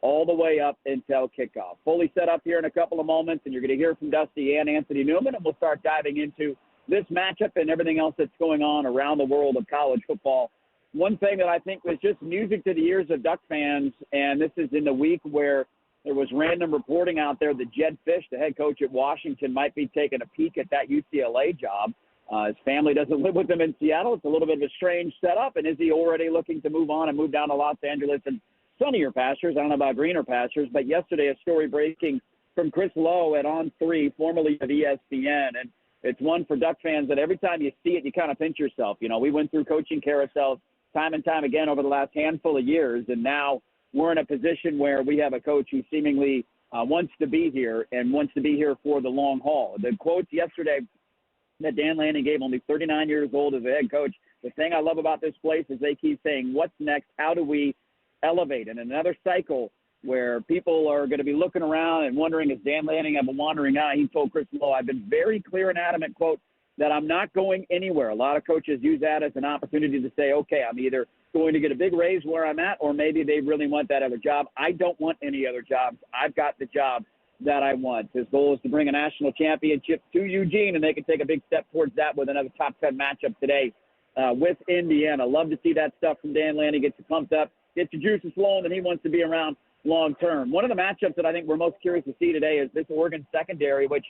all the way up until kickoff. Fully set up here in a couple of moments, and you're going to hear from Dusty and Anthony Newman, and we'll start diving into this matchup and everything else that's going on around the world of college football. One thing that I think was just music to the ears of Duck fans, and this is in the week where there was random reporting out there that Jed Fish, the head coach at Washington, might be taking a peek at that UCLA job. His family doesn't live with him in Seattle. It's a little bit of a strange setup, and is he already looking to move on and move down to Los Angeles and sunnier pastures? I don't know about greener pastures, but yesterday a story breaking from Chris Lowe at On3, formerly of ESPN, and it's one for Duck fans that every time you see it, you kind of pinch yourself. You know, we went through coaching carousels time and time again over the last handful of years, and now we're in a position where we have a coach who seemingly wants to be here and wants to be here for the long haul. The quotes yesterday that Dan Lanning gave, only 39 years old as a head coach. The thing I love about this place is they keep saying, what's next? How do we elevate? And another cycle where people are going to be looking around and wondering, is Dan Lanning have a wandering eye? He told Chris Lowe, I've been very clear and adamant, quote, that I'm not going anywhere. A lot of coaches use that as an opportunity to say, okay, I'm either going to get a big raise where I'm at, or maybe they really want that other job. I don't want any other jobs. I've got the job that I want. His goal is to bring a national championship to Eugene, and they can take a big step towards that with another top 10 matchup today with Indiana. Love to see that stuff from Dan Lanning. Gets you pumped up, gets your juices flowing, and he wants to be around long term. One of the matchups that I think we're most curious to see today is this Oregon secondary, which,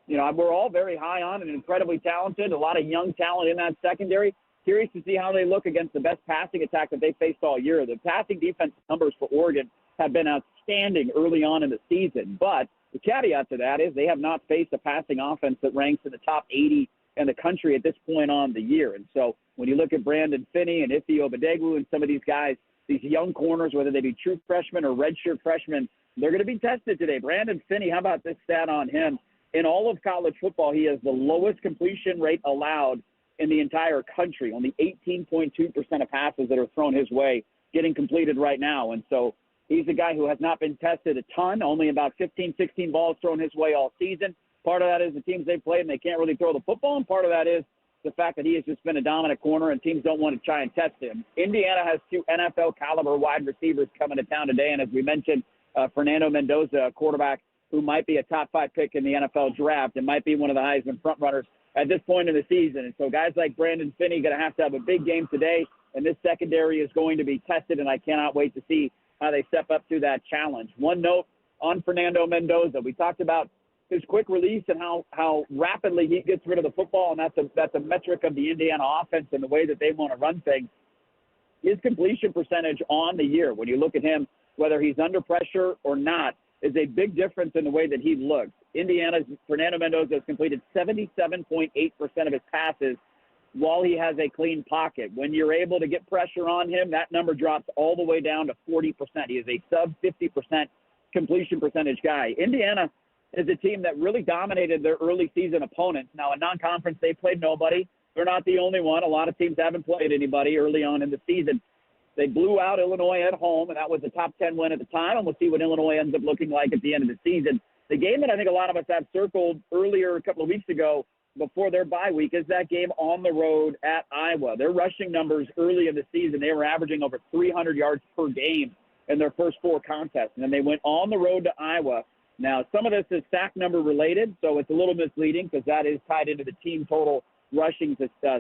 you know, we're all very high on and incredibly talented, a lot of young talent in that secondary. Curious to see how they look against the best passing attack that they faced all year. The passing defense numbers for Oregon have been outstanding early on in the season, but the caveat to that is they have not faced a passing offense that ranks in the top 80 in the country at this point on the year. And so when you look at Brandon Finney and Ife Obadegwu and some of these guys, these young corners, whether they be true freshmen or redshirt freshmen, they're going to be tested today. Brandon Finney, how about this stat on him? In all of college football, he has the lowest completion rate allowed in the entire country. Only 18.2% of passes that are thrown his way getting completed right now. And so he's a guy who has not been tested a ton, only about 15, 16 balls thrown his way all season. Part of that is the teams they've played and they can't really throw the football, and part of that is the fact that he has just been a dominant corner and teams don't want to try and test him. Indiana has two NFL-caliber wide receivers coming to town today, and as we mentioned, Fernando Mendoza, a quarterback who might be a top 5 pick in the NFL draft and might be one of the Heisman frontrunners at this point in the season. And so guys like Brandon Finney going to have a big game today, and this secondary is going to be tested, and I cannot wait to see how they step up to that challenge. One note on Fernando Mendoza. We talked about his quick release and how rapidly he gets rid of the football, and that's a metric of the Indiana offense and the way that they want to run things. His completion percentage on the year, when you look at him, whether he's under pressure or not, is a big difference in the way that he looks. Indiana's Fernando Mendoza has completed 77.8% of his passes while he has a clean pocket. When you're able to get pressure on him, that number drops all the way down to 40%. He is a sub 50% completion percentage guy. Indiana is a team that really dominated their early season opponents. Now, in non-conference, they played nobody. They're not the only one. A lot of teams haven't played anybody early on in the season. They blew out Illinois at home, and that was a top 10 win at the time, and we'll see what Illinois ends up looking like at the end of the season. The game that I think a lot of us have circled earlier a couple of weeks ago before their bye week is that game on the road at Iowa. Their rushing numbers early in the season, they were averaging over 300 yards per game in their first 4 contests, and then they went on the road to Iowa. Now, some of this is sack number related, so it's a little misleading because that is tied into the team total rushing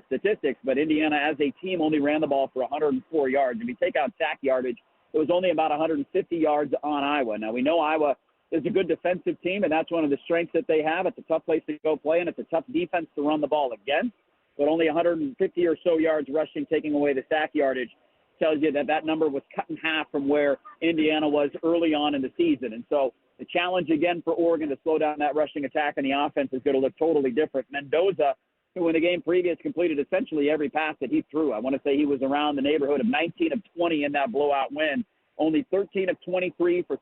statistics, but Indiana as a team only ran the ball for 104 yards. If you take out sack yardage, it was only about 150 yards on Iowa. Now, we know Iowa is a good defensive team, and that's one of the strengths that they have. It's a tough place to go play, and it's a tough defense to run the ball against, but only 150 or so yards rushing, taking away the sack yardage, tells you that number was cut in half from where Indiana was early on in the season. And so the challenge again for Oregon to slow down that rushing attack and the offense is going to look totally different. Mendoza, who in the game previous completed essentially every pass that he threw. I want to say he was around the neighborhood of 19 of 20 in that blowout win. Only 13 of 23 for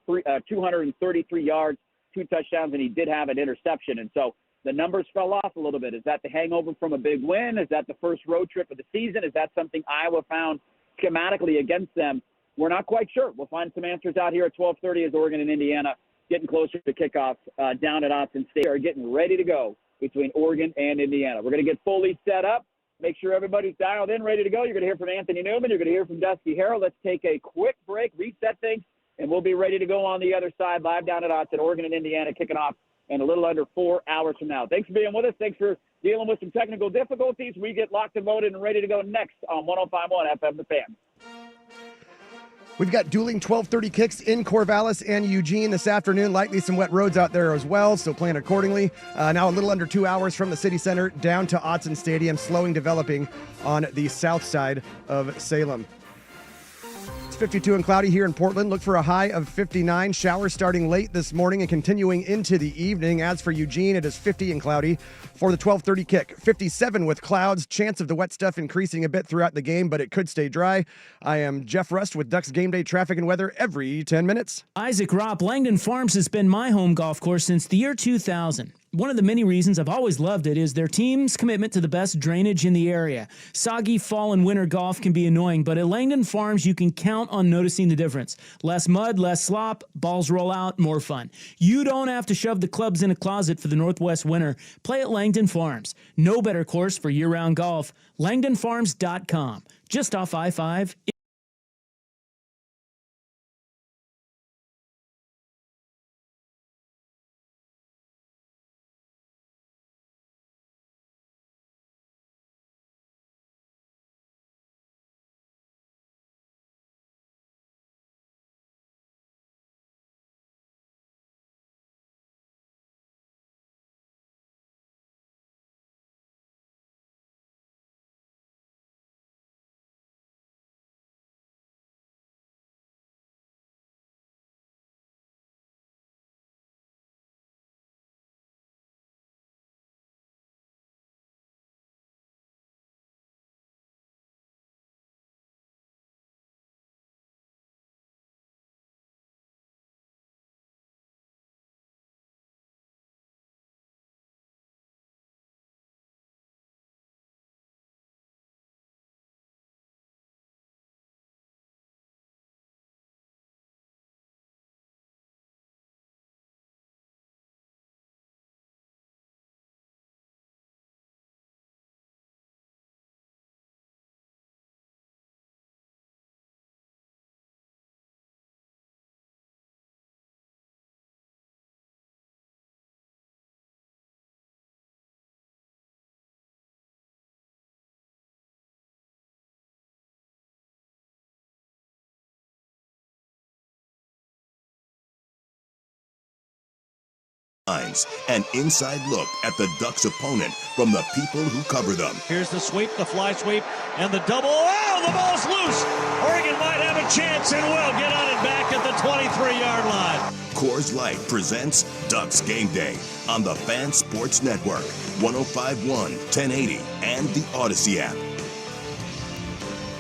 233 yards, 2 touchdowns, and he did have an interception. And so the numbers fell off a little bit. Is that the hangover from a big win? Is that the first road trip of the season? Is that something Iowa found schematically against them? We're not quite sure. We'll find some answers out here at 12:30 as Oregon and Indiana getting closer to kickoff down at Austin State are getting ready to go between Oregon and Indiana. We're going to get fully set up. Make sure everybody's dialed in, ready to go. You're going to hear from Anthony Newman. You're going to hear from Dusty Harrell. Let's take a quick break, reset things, and we'll be ready to go on the other side, live down at Autzen, Oregon and Indiana, kicking off in a little under 4 hours from now. Thanks for being with us. Thanks for dealing with some technical difficulties. We get locked and loaded and ready to go next on 105.1 FM The Fan. We've got dueling 12:30 kicks in Corvallis and Eugene this afternoon. Likely some wet roads out there as well, so plan accordingly. Now a little under 2 hours from the city center down to Autzen Stadium, slowing developing on the south side of Salem. It's 52 and cloudy here in Portland. Look for a high of 59. Showers starting late this morning and continuing into the evening. As for Eugene, it is 50 and cloudy for the 12:30 kick. 57 with clouds. Chance of the wet stuff increasing a bit throughout the game, but it could stay dry. I am Jeff Rust with Ducks Game Day traffic and weather every 10 minutes. Isaac Ropp, Langdon Farms has been my home golf course since the year 2000. One of the many reasons I've always loved it is their team's commitment to the best drainage in the area. Soggy fall and winter golf can be annoying, but at Langdon Farms, you can count on noticing the difference. Less mud, less slop, balls roll out, more fun. You don't have to shove the clubs in a closet for the Northwest winter. Play at Langdon Farms. No better course for year-round golf. LangdonFarms.com. Just off I-5. An inside look at the Ducks' opponent from the people who cover them. Here's the sweep, the fly sweep, and the double. Oh, the ball's loose. Oregon might have a chance and will get on it back at the 23-yard line. Coors Light presents Ducks Game Day on the Fan Sports Network, 105.1, 1080, and the Odyssey app.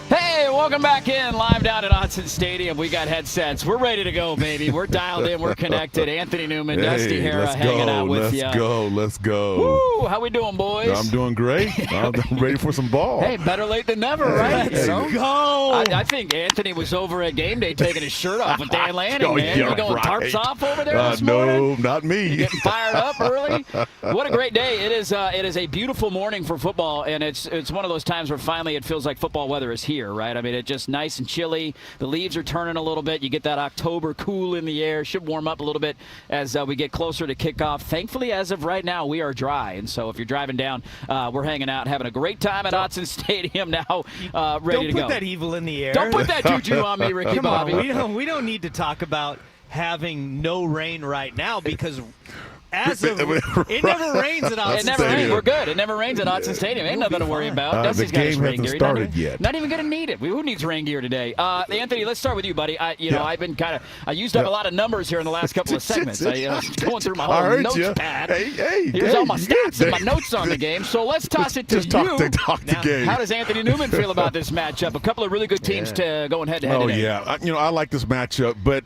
Hey, welcome back in, live down at Autzen Stadium. We got headsets. We're ready to go, baby. We're dialed in. We're connected. Anthony Newman, Dusty Hara hanging out with you. Let's go. Woo, how we doing, boys? I'm doing great. I'm ready for some ball. Hey, better late than never, right? Let's go. I think Anthony was over at Game Day taking his shirt off with Dan Lanning, man. You going tarps off over there this morning? No, not me. You getting fired up early? What a great day. It is a beautiful morning for football, and it's one of those times where finally it feels like football weather is here, right? I mean, it's just nice and chilly. The leaves are turning a little bit. You get that October cool in the air. Should warm up a little bit as we get closer to kickoff. Thankfully, as of right now, we are dry. And so if you're driving down, we're hanging out, having a great time at Autzen Stadium now, ready to go. Don't put that evil in the air. Don't put that juju on me, Ricky Bobby. We don't need to talk about having no rain right now because it never rains at Autzen Stadium. It never rains. We're good. It never rains at Autzen Stadium. Ain't nothing to worry about. Dusty's got his rain gear. The game hasn't started yet. Not even going to need it. Who needs rain gear today? Anthony, let's start with you, buddy. I've been I used up a lot of numbers here in the last couple of segments. Going through my whole notes pad. Here's all my stats and my notes on the game. So let's toss it to you. Talk the game. How does Anthony Newman feel about this matchup? A couple of really good teams to going head-to-head today. Oh, yeah. I like this matchup, but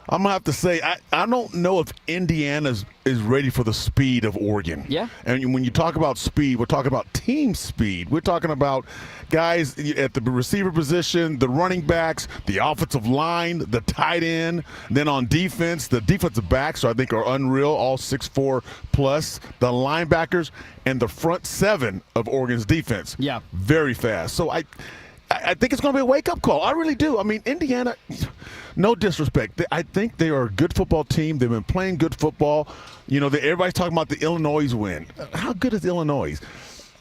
I'm going to have to say, I don't know if Indiana is ready for the speed of Oregon. Yeah. And when you talk about speed, we're talking about team speed. We're talking about guys at the receiver position, the running backs, the offensive line, the tight end. Then on defense, the defensive backs, I think, are unreal, all 6'4 plus. The linebackers and the front seven of Oregon's defense. Yeah. Very fast. So I think it's going to be a wake-up call. I really do. I mean, Indiana, no disrespect. I think they are a good football team. They've been playing good football. You know, everybody's talking about the Illinois win. How good is Illinois?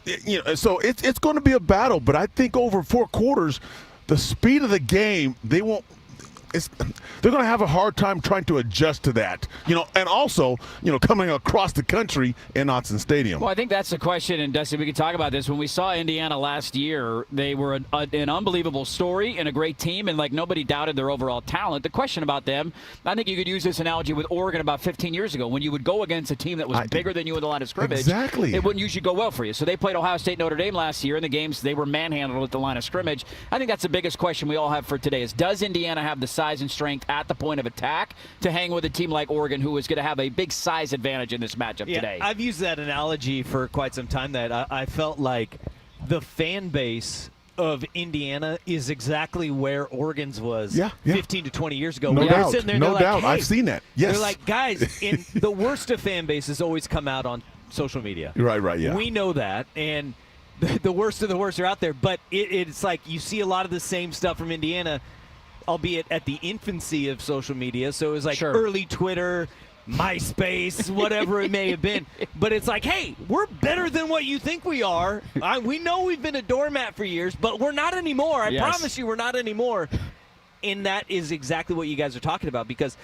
You know, so it's going to be a battle. But I think over 4 quarters, the speed of the game, they won't. They're going to have a hard time trying to adjust to that, you know, and also, you know, coming across the country in Autzen Stadium. Well, I think that's the question, and Dusty, we could talk about this. When we saw Indiana last year, they were an unbelievable story and a great team, and like nobody doubted their overall talent. The question about them, I think you could use this analogy with Oregon about 15 years ago when you would go against a team that was bigger than you in the line of scrimmage. Exactly. It wouldn't usually go well for you. So they played Ohio State, Notre Dame last year in the games. They were manhandled at the line of scrimmage. I think that's the biggest question we all have for today is, does Indiana have the size and strength at the point of attack to hang with a team like Oregon, who is going to have a big size advantage in this matchup today? I've used that analogy for quite some time, that I felt like the fan base of Indiana is exactly where Oregon's was 15 to 20 years ago. No doubt. Sitting there, No doubt. Hey. I've seen that. Yes. They're like, guys, the worst of fan bases always come out on social media. Right, yeah. We know that, and the worst of the worst are out there, but it's like you see a lot of the same stuff from Indiana, albeit at the infancy of social media. So it was like early Twitter, MySpace, whatever it may have been. But it's like, hey, we're better than what you think we are. We know we've been a doormat for years, but we're not anymore. I promise you we're not anymore. And that is exactly what you guys are talking about, because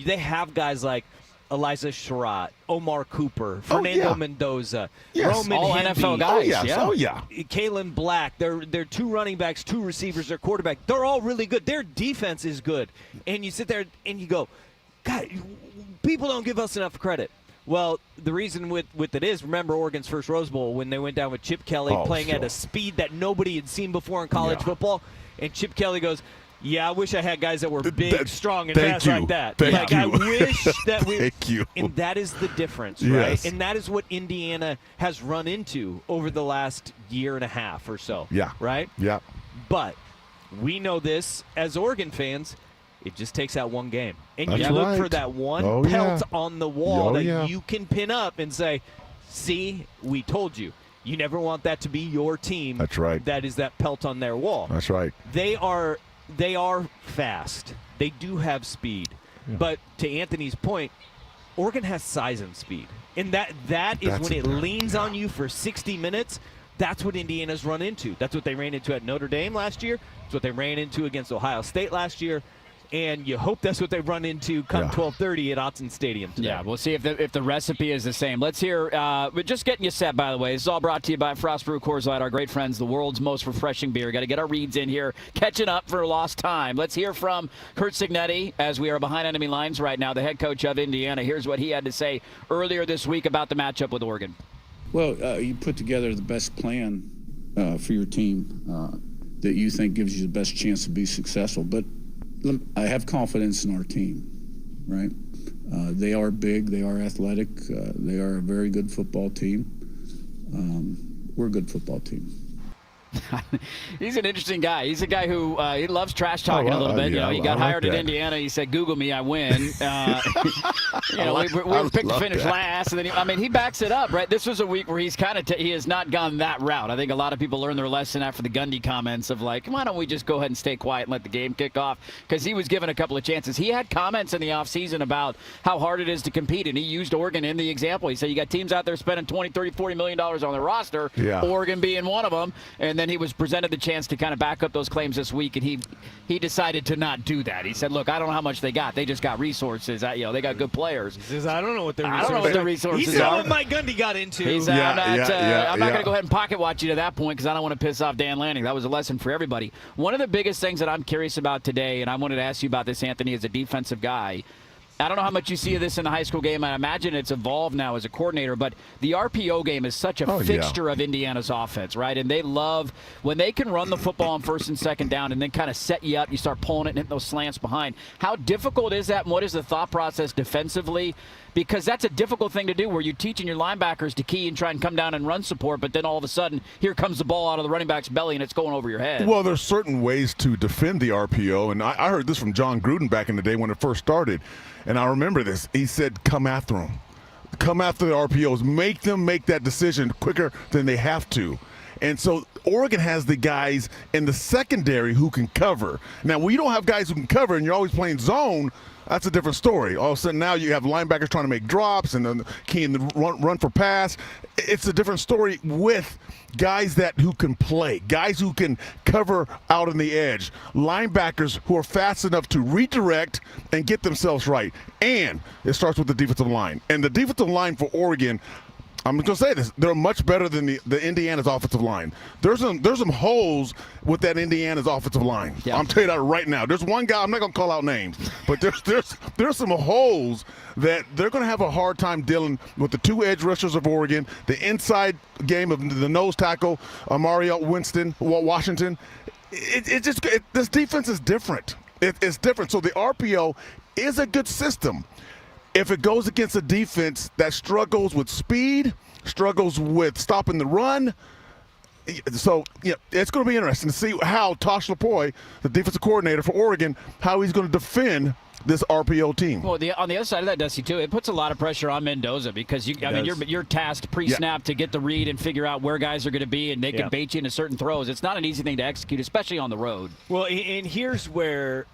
they have guys like Elijah Sherratt, Omar Cooper, Fernando Mendoza, Roman all Hemby, NFL guys. Kalen Black. They're 2 running backs, 2 receivers, their quarterback. They're all really good. Their defense is good. And you sit there and you go, God, people don't give us enough credit. Well, the reason with it is, remember Oregon's first Rose Bowl when they went down with Chip Kelly playing at a speed that nobody had seen before in college football. And Chip Kelly goes, I wish I had guys that were big, strong, and fast like that. I wish that we. Thank you. And that is the difference, right? And that is what Indiana has run into over the last year and a half or so. Yeah. Right? Yeah. But we know this as Oregon fans. It just takes that one game. And That's you look right. for that one pelt on the wall that you can pin up and say, see, we told you. You never want that to be your team. That's right. That is that pelt on their wall. That's right. They are fast. They do have speed. Yeah. But to Anthony's point, Oregon has size and speed. And that's when it leans on you for 60 minutes. That's what Indiana's run into. That's what they ran into at Notre Dame last year. That's what they ran into against Ohio State last year. And you hope that's what they run into come 12:30 at Autzen Stadium today. Yeah, we'll see if the recipe is the same. Let's hear, we're just getting you set, by the way. This is all brought to you by Frost Brew Coors Light, our great friends, the world's most refreshing beer. Got to get our reads in here, catching up for lost time. Let's hear from Curt Cignetti, as we are behind enemy lines right now, the head coach of Indiana. Here's what he had to say earlier this week about the matchup with Oregon. Well, you put together the best plan for your team that you think gives you the best chance to be successful. But I have confidence in our team, right? They are big. They are athletic. They are a very good football team. We're a good football team. He's an interesting guy. He's a guy who he loves trash talking a little bit. Yeah, he got hired at Indiana. He said, "Google me, I win." We were picked to finish last, and then he backs it up. Right? This was a week where he's kind of he has not gone that route. I think a lot of people learned their lesson after the Gundy comments of like, why don't we just go ahead and stay quiet and let the game kick off? Because he was given a couple of chances. He had comments in the offseason about how hard it is to compete, and he used Oregon in the example. He said you got teams out there spending $20, $30, $40 million on their roster. Yeah. Oregon being one of them, and then he was presented the chance to kind of back up those claims this week, and he decided to not do that. He said, look, I don't know how much they got. They just got resources. They got good players. He says, I don't know what their resources He said what Mike Gundy got into. He said, I'm not going to go ahead and pocket watch you to that point because I don't want to piss off Dan Lanning. That was a lesson for everybody. One of the biggest things that I'm curious about today, and I wanted to ask you about this, Anthony, as a defensive guy, I don't know how much you see of this in the high school game. I imagine it's evolved now as a coordinator, but the RPO game is such a fixture of Indiana's offense, right? And they love when they can run the football on first and second down and then kind of set you up. You start pulling it and hitting those slants behind. How difficult is that, and what is the thought process defensively? Because that's a difficult thing to do where you're teaching your linebackers to key and try and come down and run support, but then all of a sudden, here comes the ball out of the running back's belly and it's going over your head. Well, there's certain ways to defend the RPO, and I heard this from John Gruden back in the day when it first started, and I remember this. He said, come after them. Come after the RPOs. Make them make that decision quicker than they have to. And so Oregon has the guys in the secondary who can cover. Now, when you don't have guys who can cover and you're always playing zone, that's a different story. All of a sudden now you have linebackers trying to make drops and then keying the run for pass. It's a different story with guys who can play, guys who can cover out on the edge, linebackers who are fast enough to redirect and get themselves right. And it starts with the defensive line. And the defensive line for Oregon, I'm going to say this, they're much better than the Indiana's offensive line. There's some holes with that Indiana's offensive line. Yeah. I'm telling you that right now. There's one guy, I'm not going to call out names, but there's some holes that they're going to have a hard time dealing with the two edge rushers of Oregon, the inside game of the nose tackle, Mario Washington. This defense is different. It's different. So the RPO is a good system. If it goes against a defense that struggles with speed, struggles with stopping the run, so it's going to be interesting to see how Tosh Lupoi, the defensive coordinator for Oregon, how he's going to defend this RPO team. Well, on the other side of that, Dusty, too, it puts a lot of pressure on Mendoza because you're tasked pre-snap to get the read and figure out where guys are going to be, and they can bait you into certain throws. It's not an easy thing to execute, especially on the road. Well, and here's where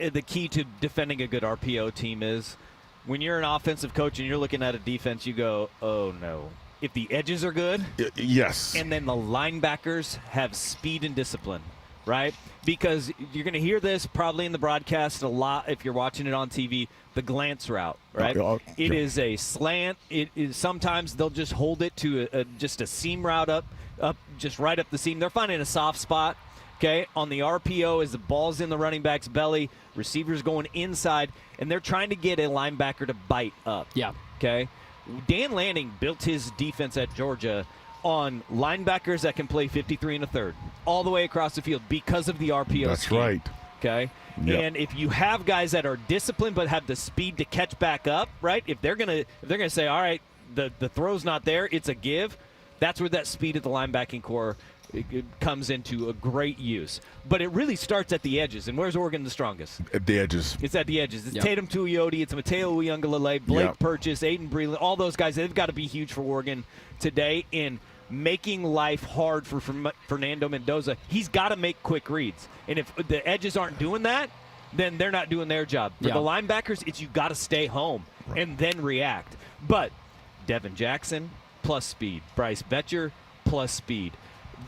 the key to defending a good RPO team is. When you're an offensive coach and you're looking at a defense, you go, oh, no. If the edges are good. Yes. And then the linebackers have speed and discipline, right? Because you're going to hear this probably in the broadcast a lot if you're watching it on TV, the glance route, right? It is a slant. It is sometimes they'll just hold it to just a seam route up, just right up the seam. They're finding a soft spot. Okay, on the RPO, as the ball's in the running back's belly, receivers going inside, and they're trying to get a linebacker to bite up. Yeah. Okay. Dan Lanning built his defense at Georgia on linebackers that can play 53 and a third all the way across the field because of the RPO. That's scheme. right. Okay. Yep. And if you have guys that are disciplined but have the speed to catch back up, right? If they're gonna say, all right, the throw's not there, it's a give. That's where that speed at the linebacking core. It comes into a great use. But it really starts at the edges. And where's Oregon the strongest? At the edges. It's at the edges. It's Tatum Tuioti. It's Mateo Uiagalelei, Blake Purchase, Aiden Breland. All those guys, they've got to be huge for Oregon today in making life hard for Fernando Mendoza. He's got to make quick reads. And if the edges aren't doing that, then they're not doing their job. For the linebackers, it's you got to stay home and then react. But Devin Jackson, plus speed. Bryce Betcher, plus speed.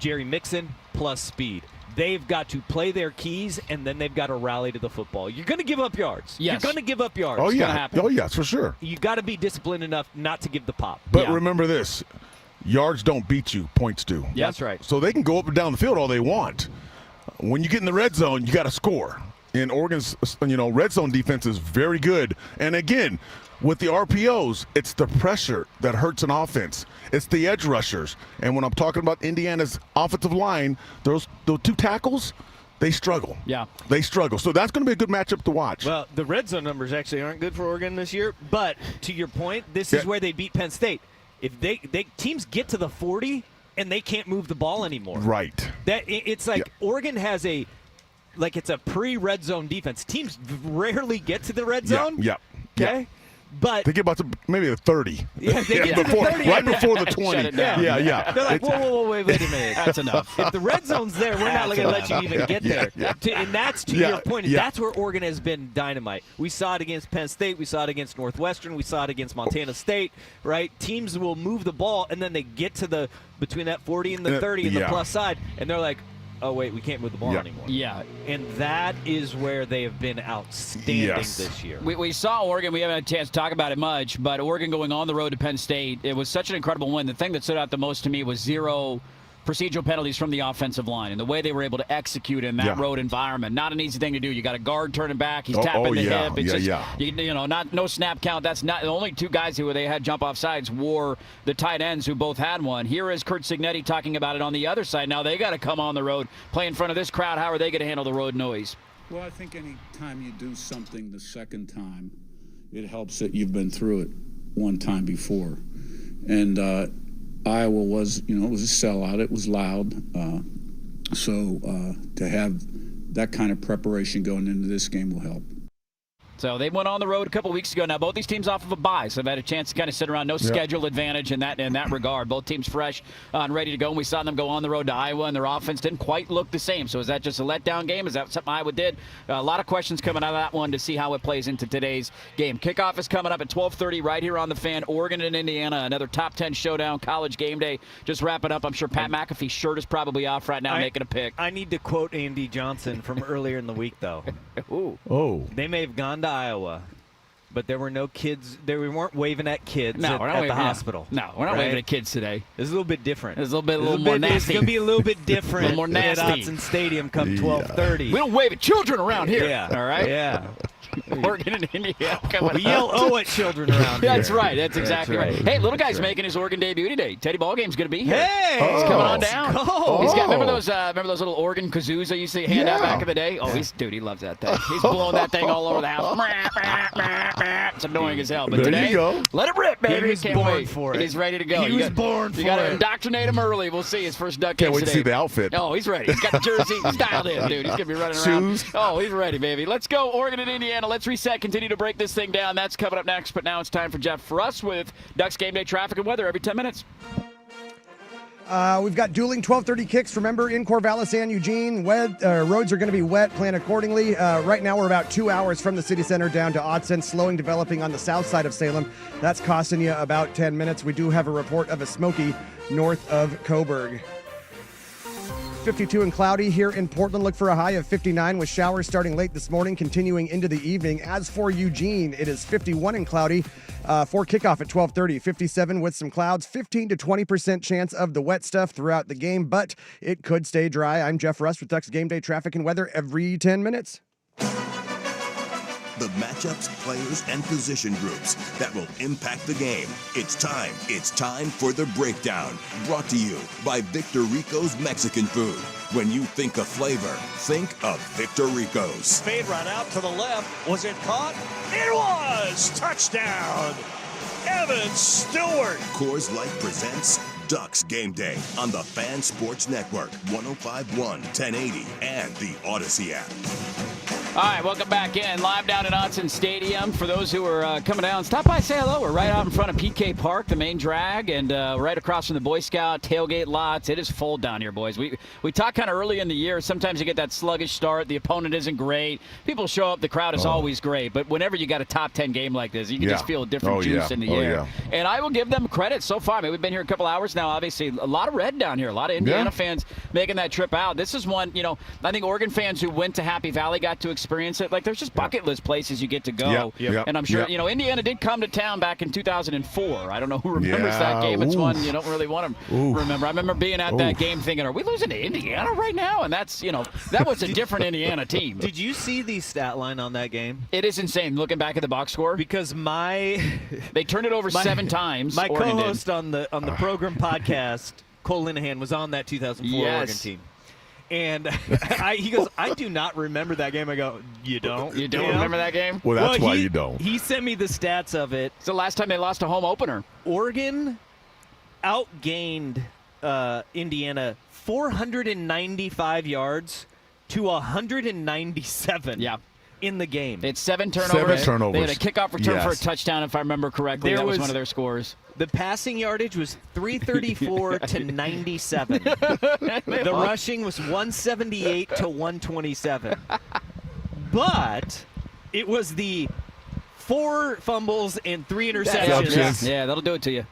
Jerry Mixon plus speed. They've got to play their keys, and then they've got to rally to the football. You're going to give up yards. Yes. You're going to give up yards. Oh, it's yeah. going to happen. Oh, yes, for sure. You got to be disciplined enough not to give the pop. But remember this. Yards don't beat you. Points do. Yeah, that's right. So they can go up and down the field all they want. When you get in the red zone, you got to score. And Oregon's red zone defense is very good. And, again, with the RPOs, it's the pressure that hurts an offense. It's the edge rushers. And when I'm talking about Indiana's offensive line, those two tackles, they struggle. Yeah. They struggle. So that's going to be a good matchup to watch. Well, the red zone numbers actually aren't good for Oregon this year. But to your point, this is where they beat Penn State. If teams get to the 40 and they can't move the ball anymore. Right. It's like Oregon has it's a pre-red zone defense. Teams rarely get to the red zone. Yeah. Okay. Yeah. But they get about maybe the 30. Yeah, they get to the 30. Right before the 20. Shut it down. Yeah. They're like, whoa, wait a minute. That's enough. If the red zone's there, we're not going to let you even get there. And that's to your point. That's where Oregon has been dynamite. We saw it against Penn State. We saw it against Northwestern. We saw it against Montana State. Right? Teams will move the ball, and then they get to between that 40 and the 30 and the plus side, and they're like, oh, wait, we can't move the ball anymore. Yeah. And that is where they have been outstanding this year. We saw Oregon. We haven't had a chance to talk about it much, but Oregon going on the road to Penn State, it was such an incredible win. The thing that stood out the most to me was 0 procedural penalties from the offensive line and the way they were able to execute in that road environment. Not an easy thing to do. You got a guard turning back. He's tapping the hip. It's no snap count. That's not the only two guys who they had jump off sides were the tight ends who both had one. Here is Kurt Cignetti talking about it on the other side. Now they got to come on the road, play in front of this crowd. How are they going to handle the road noise? Well, I think any time you do something the second time, it helps that you've been through it one time before. And Iowa was, it was a sellout. It was loud. So to have that kind of preparation going into this game will help. So they went on the road a couple weeks ago. Now both these teams off of a bye, so they've had a chance to kind of sit around. No schedule advantage in that regard. Both teams fresh and ready to go. And we saw them go on the road to Iowa, and their offense didn't quite look the same. So is that just a letdown game? Is that something Iowa did? A lot of questions coming out of that one to see how it plays into today's game. Kickoff is coming up at 12:30 right here on the Fan. Oregon and Indiana, another top 10 showdown. College game day just wrapping up. I'm sure Pat McAfee's shirt is probably off right now making a pick. I need to quote Andy Johnson from earlier in the week, though. Ooh. Oh. They may have gone to Iowa, but there were no kids. We weren't waving at kids at the hospital. No, we're not waving at kids today. It's a little bit different. It's a little more nasty. It's going to be a little bit different a little more nasty. at Autzen Stadium come 12:30. We don't wave at children around here. Yeah. All right? Yeah. Oregon and Indiana. We yell "oh" at children around here. That's right. That's exactly right. Hey, little guy's making his Oregon debut today. Teddy Ballgame's going to be here. Hey, he's coming on down. Go. He's got remember those little Oregon kazoos I used to hand out back in the day. Oh, he loves that thing. He's blowing that thing all over the house. It's annoying as hell. But there today, you go. let it rip, baby. He was born for it. He's ready to go. He was born for it. You got to indoctrinate him early. We'll see his first duck game Can't wait today. to see the outfit. Oh, he's ready. He's got the jersey. He's dialed in, dude. He's going to be running around. Shoes. Oh, he's ready, baby. Let's go, Oregon and Indiana. Let's reset. Continue to break this thing down. That's coming up next. But now it's time for Jeff for us with Ducks Game Day traffic and weather every 10 minutes. We've got dueling 12:30 kicks. Remember, in Corvallis and Eugene, roads are going to be wet. Plan accordingly. Right now, we're about 2 hours from the city center down to Autzen. Slowing developing on the south side of Salem. That's costing you about 10 minutes. We do have a report of a smoky north of Coburg. 52 and cloudy here in Portland. Look for a high of 59 with showers starting late this morning, continuing into the evening. As for Eugene, it is 51 and cloudy for kickoff at 12:30. 57 with some clouds, 15 to 20% chance of the wet stuff throughout the game, but it could stay dry. I'm Jeff Rust with Ducks Game Day traffic and weather every 10 minutes. The matchups, players, and position groups that will impact the game. It's time for The Breakdown. Brought to you by Victor Rico's Mexican Food. When you think of flavor, think of Victor Rico's. Fade right out to the left. Was it caught? It was! Touchdown! Evan Stewart. Coors Light presents Ducks Game Day on the Fan Sports Network, 105.1, 1080, and the Odyssey app. All right, welcome back in. Live down at Autzen Stadium. For those who are coming down, stop by, say hello. We're right out in front of PK Park, the main drag, and right across from the Boy Scout tailgate lots. It is full down here, boys. We talked kind of early in the year. Sometimes you get that sluggish start. The opponent isn't great. People show up. The crowd is always great. But whenever you got a top 10 game like this, you can just feel a different juice in the air. Yeah. And I will give them credit so far. I mean, we've been here a couple hours now. Obviously, a lot of red down here. A lot of Indiana fans making that trip out. This is one, I think Oregon fans who went to Happy Valley got to experience it. Like, there's just bucket list places you get to go. And I'm sure, Indiana did come to town back in 2004. I don't know who remembers that game. It's one you don't really want to remember. I remember being at that game thinking, are we losing to Indiana right now? And that's, that was a different Indiana team. Did you see the stat line on that game? It is insane looking back at the box score. Because they turned it over 7 times. My co-host on the program podcast, Cole Linehan, was on that 2004 Oregon team. And he goes, I do not remember that game. I go, you don't? You don't remember that game? Well, that's why you don't. He sent me the stats of it. It's the last time they lost a home opener. Oregon outgained Indiana 495 yards to 197 in the game. It's 7 turnovers. 7 turnovers. They had a kickoff return for a touchdown, if I remember correctly. That was one of their scores. The passing yardage was 334 to 97. The rushing was 178 to 127. But it was the 4 fumbles and 3 interceptions. Yeah, that'll do it to you.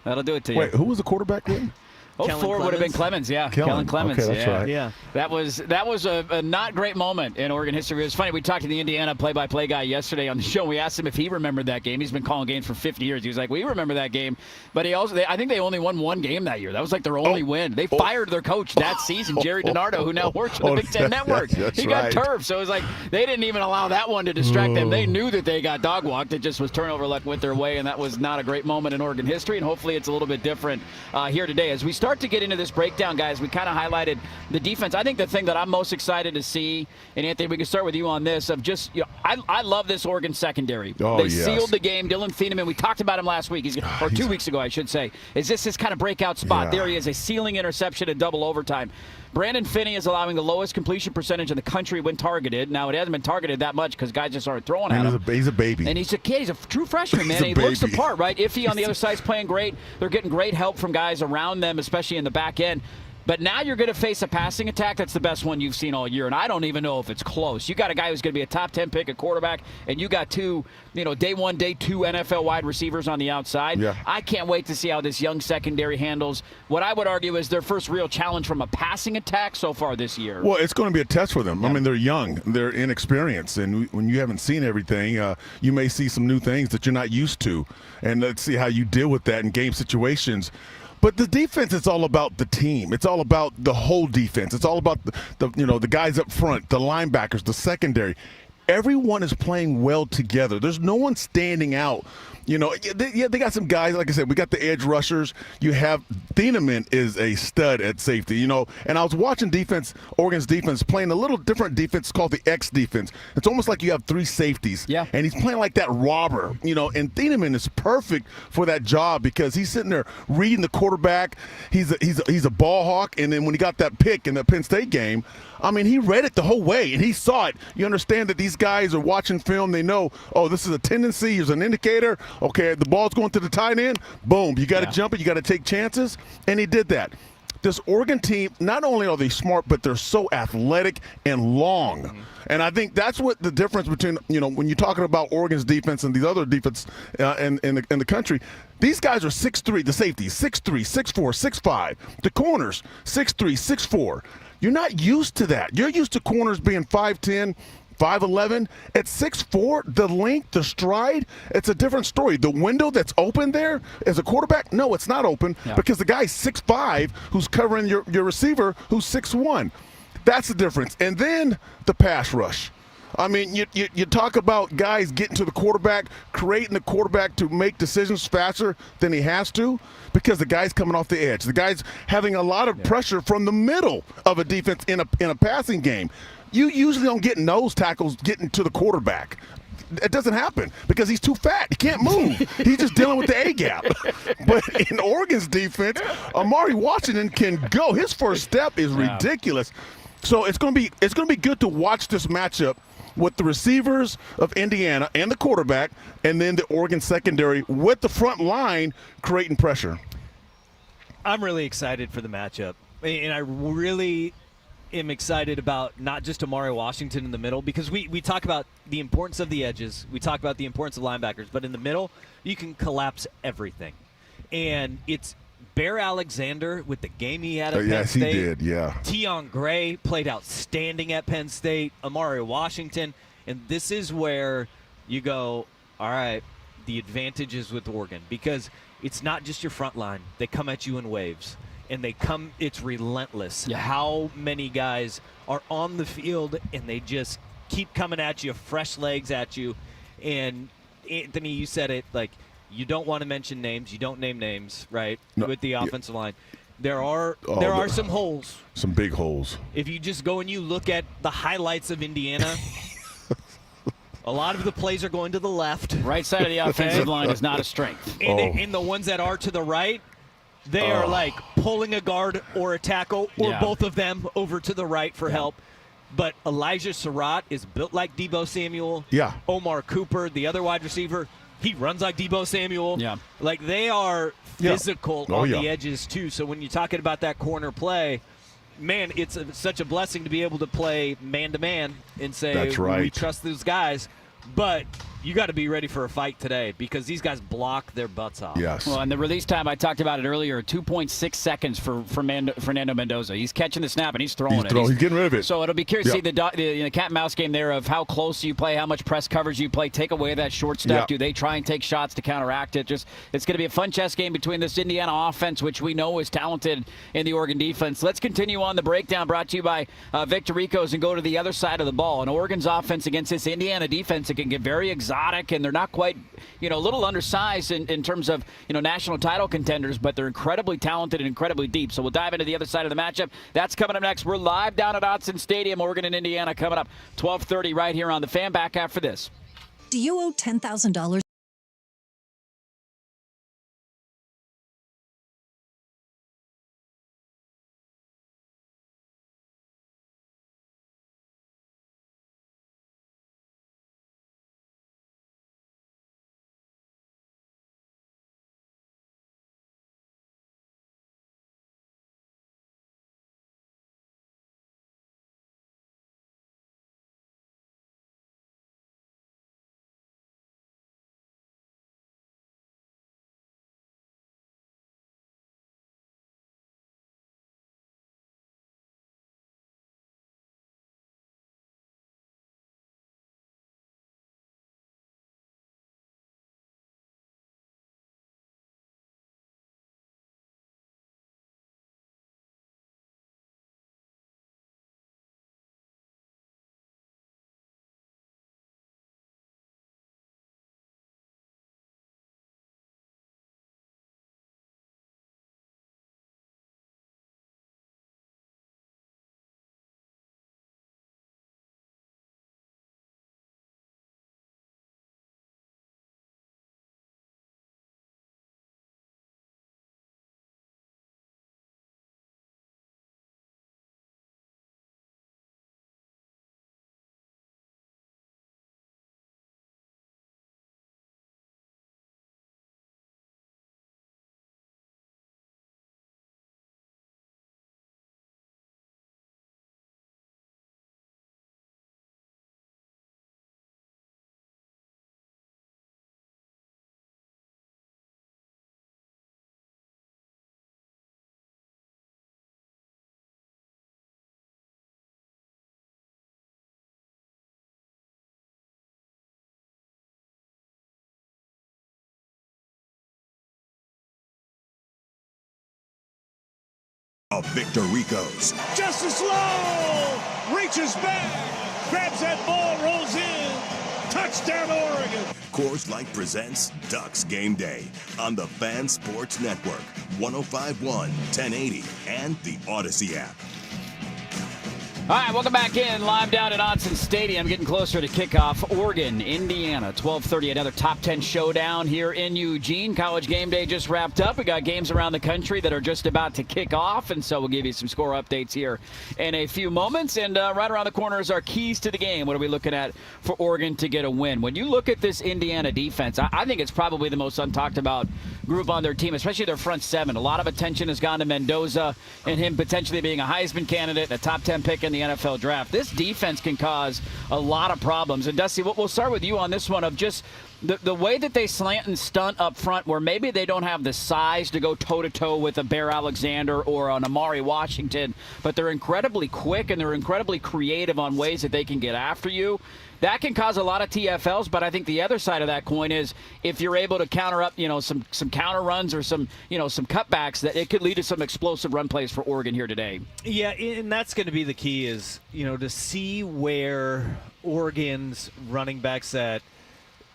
Wait, who was the quarterback then? 04 would have been Clemens, Kellen Clemens. Okay, that's right. Yeah. That was a not great moment in Oregon history. It was funny. We talked to the Indiana play-by-play guy yesterday on the show. We asked him if he remembered that game. He's been calling games for 50 years. He was like, we remember that game. But I think they only won 1 game that year. That was like their only win. They fired their coach that season, Jerry DiNardo, who now works for the Big Ten Network. He got turfed. So it was like they didn't even allow that one to distract them. They knew that they got dog-walked. It just was turnover luck went their way, and that was not a great moment in Oregon history. And hopefully it's a little bit different here today. As we start to get into this breakdown, guys, we kind of highlighted the defense. I think the thing that I'm most excited to see, and Anthony, we can start with you on this, of just, I love this Oregon secondary. They sealed the game. Dylan Thieneman, we talked about him last week, or 2 weeks ago, I should say. Is this his kind of breakout spot? There he is, a sealing interception in double overtime. Brandon Finney is allowing the lowest completion percentage in the country when targeted. Now, it hasn't been targeted that much because guys just aren't throwing at him. He's a baby. And he's a kid. He's a true freshman, man. He looks the part, right? Iffy on the other side's playing great. They're getting great help from guys around them, especially in the back end. But now you're going to face a passing attack that's the best one you've seen all year, and I don't even know if it's close. You got a guy who's going to be a top 10 pick at quarterback, and you got two, day one, day two NFL wide receivers on the outside. Yeah. I can't wait to see how this young secondary handles what I would argue is their first real challenge from a passing attack so far this year. Well, it's going to be a test for them. I mean, they're young, they're inexperienced, and when you haven't seen everything, you may see some new things that you're not used to, and let's see how you deal with that in game situations. But the defense is all about the team. It's all about the whole defense. It's all about the guys up front, the linebackers, the secondary. Everyone is playing well together. There's no one standing out. They got some guys, like I said, we got the edge rushers. You have Thieneman is a stud at safety, and I was watching Oregon's defense playing a little different defense called the X defense. It's almost like you have three safeties. Yeah. And he's playing like that robber, and Thieneman is perfect for that job because he's sitting there reading the quarterback. He's a ball hawk, and then when he got that pick in the Penn State game, I mean, he read it the whole way, and he saw it. You understand that these guys are watching film. They know, this is a tendency. Here's an indicator. Okay, the ball's going to the tight end. Boom. You got to jump it. You got to take chances, and he did that. This Oregon team, not only are they smart, but they're so athletic and long. Mm-hmm. And I think that's what the difference between, when you're talking about Oregon's defense and these other defense in the country, these guys are 6'3", the safeties, 6'3", 6'4", 6'5". The corners, 6'3", 6'4". You're not used to that. You're used to corners being 5'10", 5'11". At 6'4", the length, the stride, it's a different story. The window that's open there as a quarterback, no, it's not open because the guy's 6'5", who's covering your receiver who's 6'1". That's the difference. And then the pass rush. I mean, you talk about guys getting to the quarterback, creating the quarterback to make decisions faster than he has to because the guy's coming off the edge. The guy's having a lot of pressure from the middle of a defense in a passing game. You usually don't get nose tackles getting to the quarterback. It doesn't happen because he's too fat. He can't move. He's just dealing with the A-gap. But in Oregon's defense, Amari Washington can go. His first step is ridiculous. So it's going to be good to watch this matchup with the receivers of Indiana and the quarterback, and then the Oregon secondary with the front line creating pressure. I'm really excited for the matchup, and I really am excited about not just Amari Washington in the middle because we talk about the importance of the edges, we talk about the importance of linebackers, but in the middle, you can collapse everything. And it's Bear Alexander with the game he had at Penn State. Yes, he did, yeah. Tion Gray played outstanding at Penn State. Amari Washington. And this is where you go, all right, the advantage is with Oregon because it's not just your front line. They come at you in waves. And it's relentless. Yeah. How many guys are on the field and they just keep coming at you, fresh legs at you. And Anthony, you said it, like, you don't want to mention names. You don't name names, right, with the offensive line. There are some holes. Some big holes. If you just go and you look at the highlights of Indiana, a lot of the plays are going to the left. Right side of the offensive line is not a strength. And the ones that are to the right, they are like pulling a guard or a tackle or both of them over to the right for help. But Elijah Surratt is built like Deebo Samuel. Yeah. Omar Cooper, the other wide receiver, he runs like Deebo Samuel. Yeah. Like they are physical on the edges too. So when you're talking about that corner play, man, it's such a blessing to be able to play man-to-man and say, that's right, we trust those guys. But you got to be ready for a fight today because these guys block their butts off. Yes. Well, and the release time, I talked about it earlier, 2.6 seconds for Fernando Mendoza. He's catching the snap and he's throwing it. He's getting rid of it. So it'll be curious to see the cat and mouse game there of how close you play, how much press coverage you play, take away that short step. Do they try and take shots to counteract it? It's going to be a fun chess game between this Indiana offense, which we know is talented, in the Oregon defense. Let's continue on the breakdown brought to you by Victor Rico's and go to the other side of the ball. And Oregon's offense against this Indiana defense, it can get very exotic, and they're not quite, a little undersized in terms of, national title contenders, but they're incredibly talented and incredibly deep. So we'll dive into the other side of the matchup. That's coming up next. We're live down at Autzen Stadium, Oregon and Indiana, coming up 12:30 right here on The Fan. Back after this. Do you owe $10,000 Victor Ricos. Justice Low reaches back, grabs that ball, rolls in. Touchdown, Oregon. Coors Light presents Ducks Game Day on the Fan Sports Network, 105.1, 1080, and the Odyssey app. All right, welcome back in. Live down at Autzen Stadium, getting closer to kickoff. Oregon, Indiana, 12:30. Another top 10 showdown here in Eugene. College Game Day just wrapped up. We got games around the country that are just about to kick off, and so we'll give you some score updates here in a few moments. And right around the corner is our keys to the game. What are we looking at for Oregon to get a win? When you look at this Indiana defense, I think it's probably the most untalked about group on their team, especially their front seven. A lot of attention has gone to Mendoza and him potentially being a Heisman candidate and a top 10 pick in the NFL draft. This defense can cause a lot of problems. And Dusty, we'll start with you on this one of just the way that they slant and stunt up front, where maybe they don't have the size to go toe-to-toe with a Bear Alexander or an Amari Washington, but they're incredibly quick and they're incredibly creative on ways that they can get after you. That can cause a lot of TFLs, but I think the other side of that coin is if you're able to counter up, some counter runs or some cutbacks, that it could lead to some explosive run plays for Oregon here today. Yeah, and that's going to be the key is, to see where Oregon's running backs that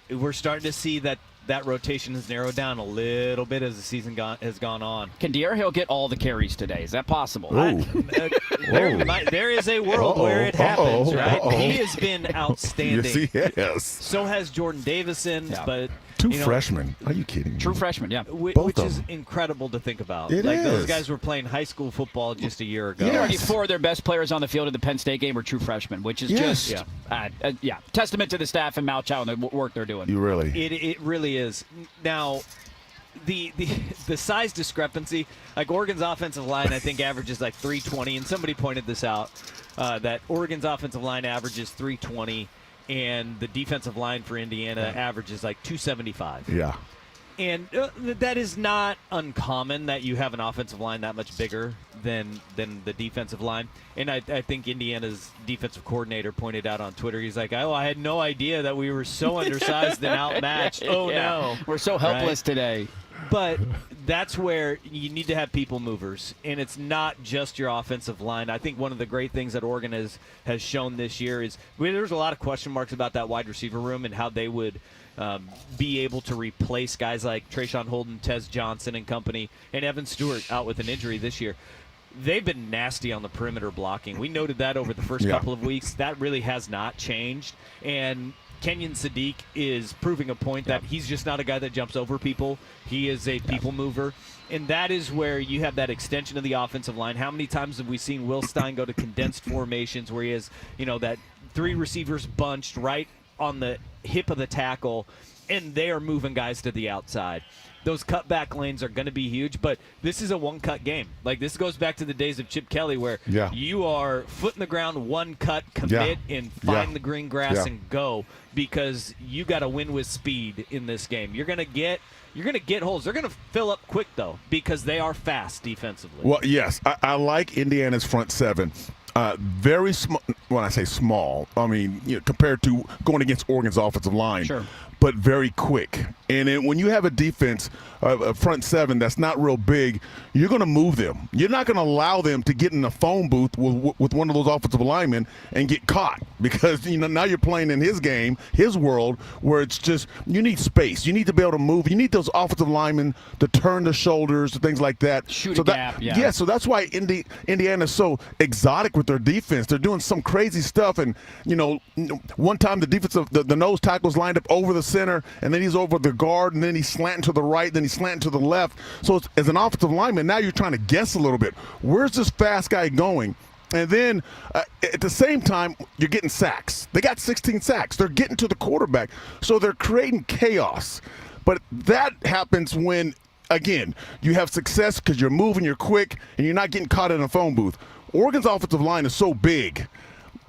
we're starting to see that rotation has narrowed down a little bit as the season has gone on. Can De'Aaron Hill get all the carries today? Is that possible? There is a world where it happens, right? He has been outstanding. Yes, he has. So has Jordan Davison, but two freshmen. Are you kidding me? True freshmen, yeah. Which is incredible to think about. Those guys were playing high school football just a year ago. You know, already four of their best players on the field at the Penn State game were true freshmen, which is just testament to the staff and Malchow and the work they're doing. It really is. Now, the size discrepancy, like Oregon's offensive line, I think averages like 320, and somebody pointed this out, that Oregon's offensive line averages 320. And the defensive line for Indiana averages like 275. Yeah. And that is not uncommon that you have an offensive line that much bigger than the defensive line. And I think Indiana's defensive coordinator pointed out on Twitter, he's like, I had no idea that we were so undersized and outmatched. No. We're so helpless today. But that's where you need to have people movers, and it's not just your offensive line. I think one of the great things that Oregon has shown this year is there's a lot of question marks about that wide receiver room and how they would be able to replace guys like Trayshawn Holden, Tez Johnson and company, and Evan Stewart out with an injury this year. They've been nasty on the perimeter blocking. We noted that over the first couple of weeks. That really has not changed, and Kenyon Sadiq is proving a point that he's just not a guy that jumps over people. He is a people mover. And that is where you have that extension of the offensive line. How many times have we seen Will Stein go to condensed formations where he has, that three receivers bunched right on the hip of the tackle, and they are moving guys to the outside. Those cutback lanes are going to be huge, but this is a one-cut game. Like, this goes back to the days of Chip Kelly where you are foot in the ground, one cut, commit, and find the green grass and go, because you got to win with speed in this game. You're going to get holes. They're going to fill up quick, though, because they are fast defensively. Well, yes, I like Indiana's front seven. Very small. When I say small, I mean compared to going against Oregon's offensive line. Sure. But very quick. And then when you have a defense, a front seven that's not real big, you're going to move them. You're not going to allow them to get in a phone booth with one of those offensive linemen and get caught, because now you're playing in his game, his world, where it's just you need space. You need to be able to move. You need those offensive linemen to turn the shoulders, things like that. Shoot a gap, yeah. So that's why Indiana's so exotic with their defense. They're doing some crazy stuff, and one time the nose tackle's lined up over the center, and then he's over the guard, and then he's slanting to the right, then he's slanting to the left. So as an offensive lineman, now you're trying to guess a little bit. Where's this fast guy going? And then at the same time, you're getting sacks. They got 16 sacks. They're getting to the quarterback. So they're creating chaos. But that happens when, again, you have success because you're moving, you're quick, and you're not getting caught in a phone booth. Oregon's offensive line is so big.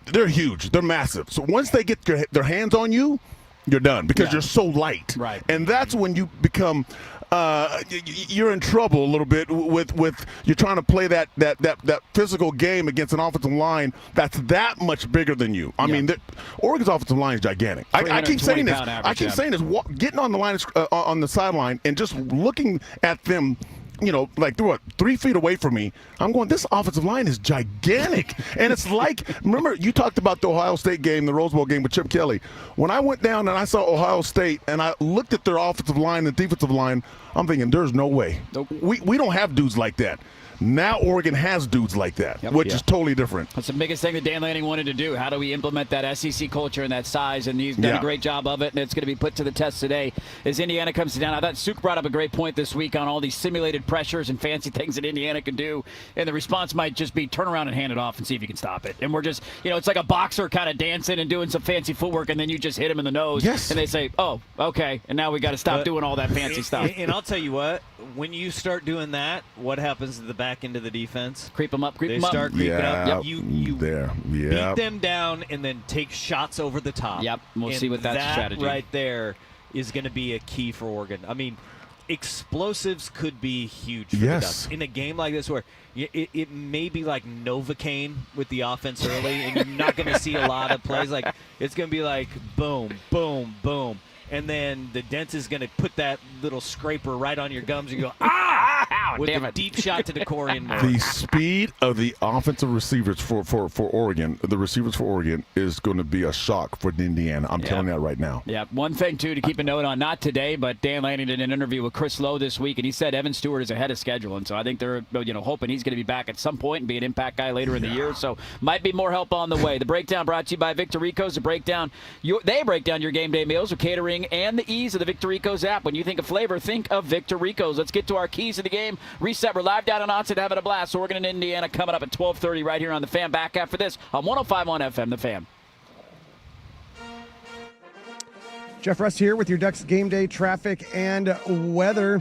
They're huge. They're massive. So once they get their hands on you, you're done, because you're so light. Right. And that's when you become you're in trouble a little bit with you're trying to play that physical game against an offensive line that's that much bigger than you. I mean, Oregon's offensive line is gigantic. I keep saying this. Getting on the line on the sideline and just looking at them like 3 feet away from me. I'm going, this offensive line is gigantic. And it's like, remember, you talked about the Ohio State game, the Rose Bowl game with Chip Kelly. When I went down and I saw Ohio State and I looked at their offensive line and defensive line, I'm thinking, there's no way. Nope. We don't have dudes like that. Now Oregon has dudes like that, which is totally different. That's the biggest thing that Dan Lanning wanted to do. How do we implement that SEC culture and that size? And he's done a great job of it, and it's going to be put to the test today as Indiana comes down. I thought Suk brought up a great point this week on all these simulated pressures and fancy things that Indiana can do, and the response might just be turn around and hand it off and see if you can stop it. And we're just, it's like a boxer kind of dancing and doing some fancy footwork, and then you just hit him in the nose, and they say, oh, okay, and now we got to stop doing all that fancy stuff. And I'll tell you what, when you start doing that, what happens at the back end of the defense? Creep them up, They start creeping up. You beat them down and then take shots over the top. Yep, we'll see what that's strategy. Right there is going to be a key for Oregon. I mean, explosives could be huge for the Ducks. In a game like this where it may be like Novocaine with the offense early, and you're not going to see a lot of plays. Like, it's going to be like boom, boom, boom. And then the Dents is going to put that little scraper right on your gums and you go, with a deep shot to the Corian. The speed of the offensive receivers for Oregon, the receivers for Oregon, is going to be a shock for Indiana. I'm telling you that right now. Yeah, one thing, too, to keep a note on, not today, but Dan Lanning did an interview with Chris Lowe this week, and he said Evan Stewart is ahead of schedule. And so I think they're hoping he's going to be back at some point and be an impact guy later in the year. So might be more help on the way. The breakdown brought to you by Victor Rico's. They break down your game day meals with catering and the ease of the Victor Rico's app. When you think of flavor, think of Victor Rico's. Let's get to our keys to the game. Reset. We're live down in Austin, having a blast. Oregon and Indiana coming up at 12:30 right here on The Fan. Back after this on 105.1 FM, The Fan. Jeff Rust here with your Ducks game day traffic and weather.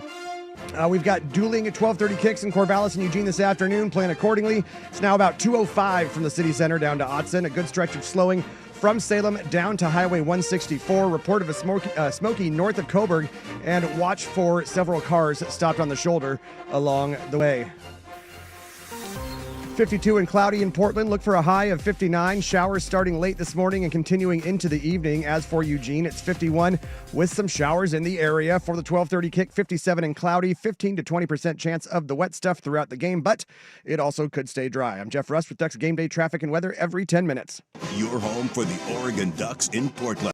We've got dueling at 12:30 kicks in Corvallis and Eugene this afternoon. Plan accordingly. It's now about 2:05 from the city center down to Autzen. A good stretch of slowing from Salem down to Highway 164. Report of a smoky north of Coburg, and watch for several cars stopped on the shoulder along the way. 52 and cloudy in Portland. Look for a high of 59. Showers starting late this morning and continuing into the evening. As for Eugene, it's 51 with some showers in the area. For the 12:30 kick, 57 and cloudy, 15 to 20% chance of the wet stuff throughout the game, but it also could stay dry. I'm Jeff Rust with Ducks Game Day traffic and weather every 10 minutes. Your home for the Oregon Ducks in Portland.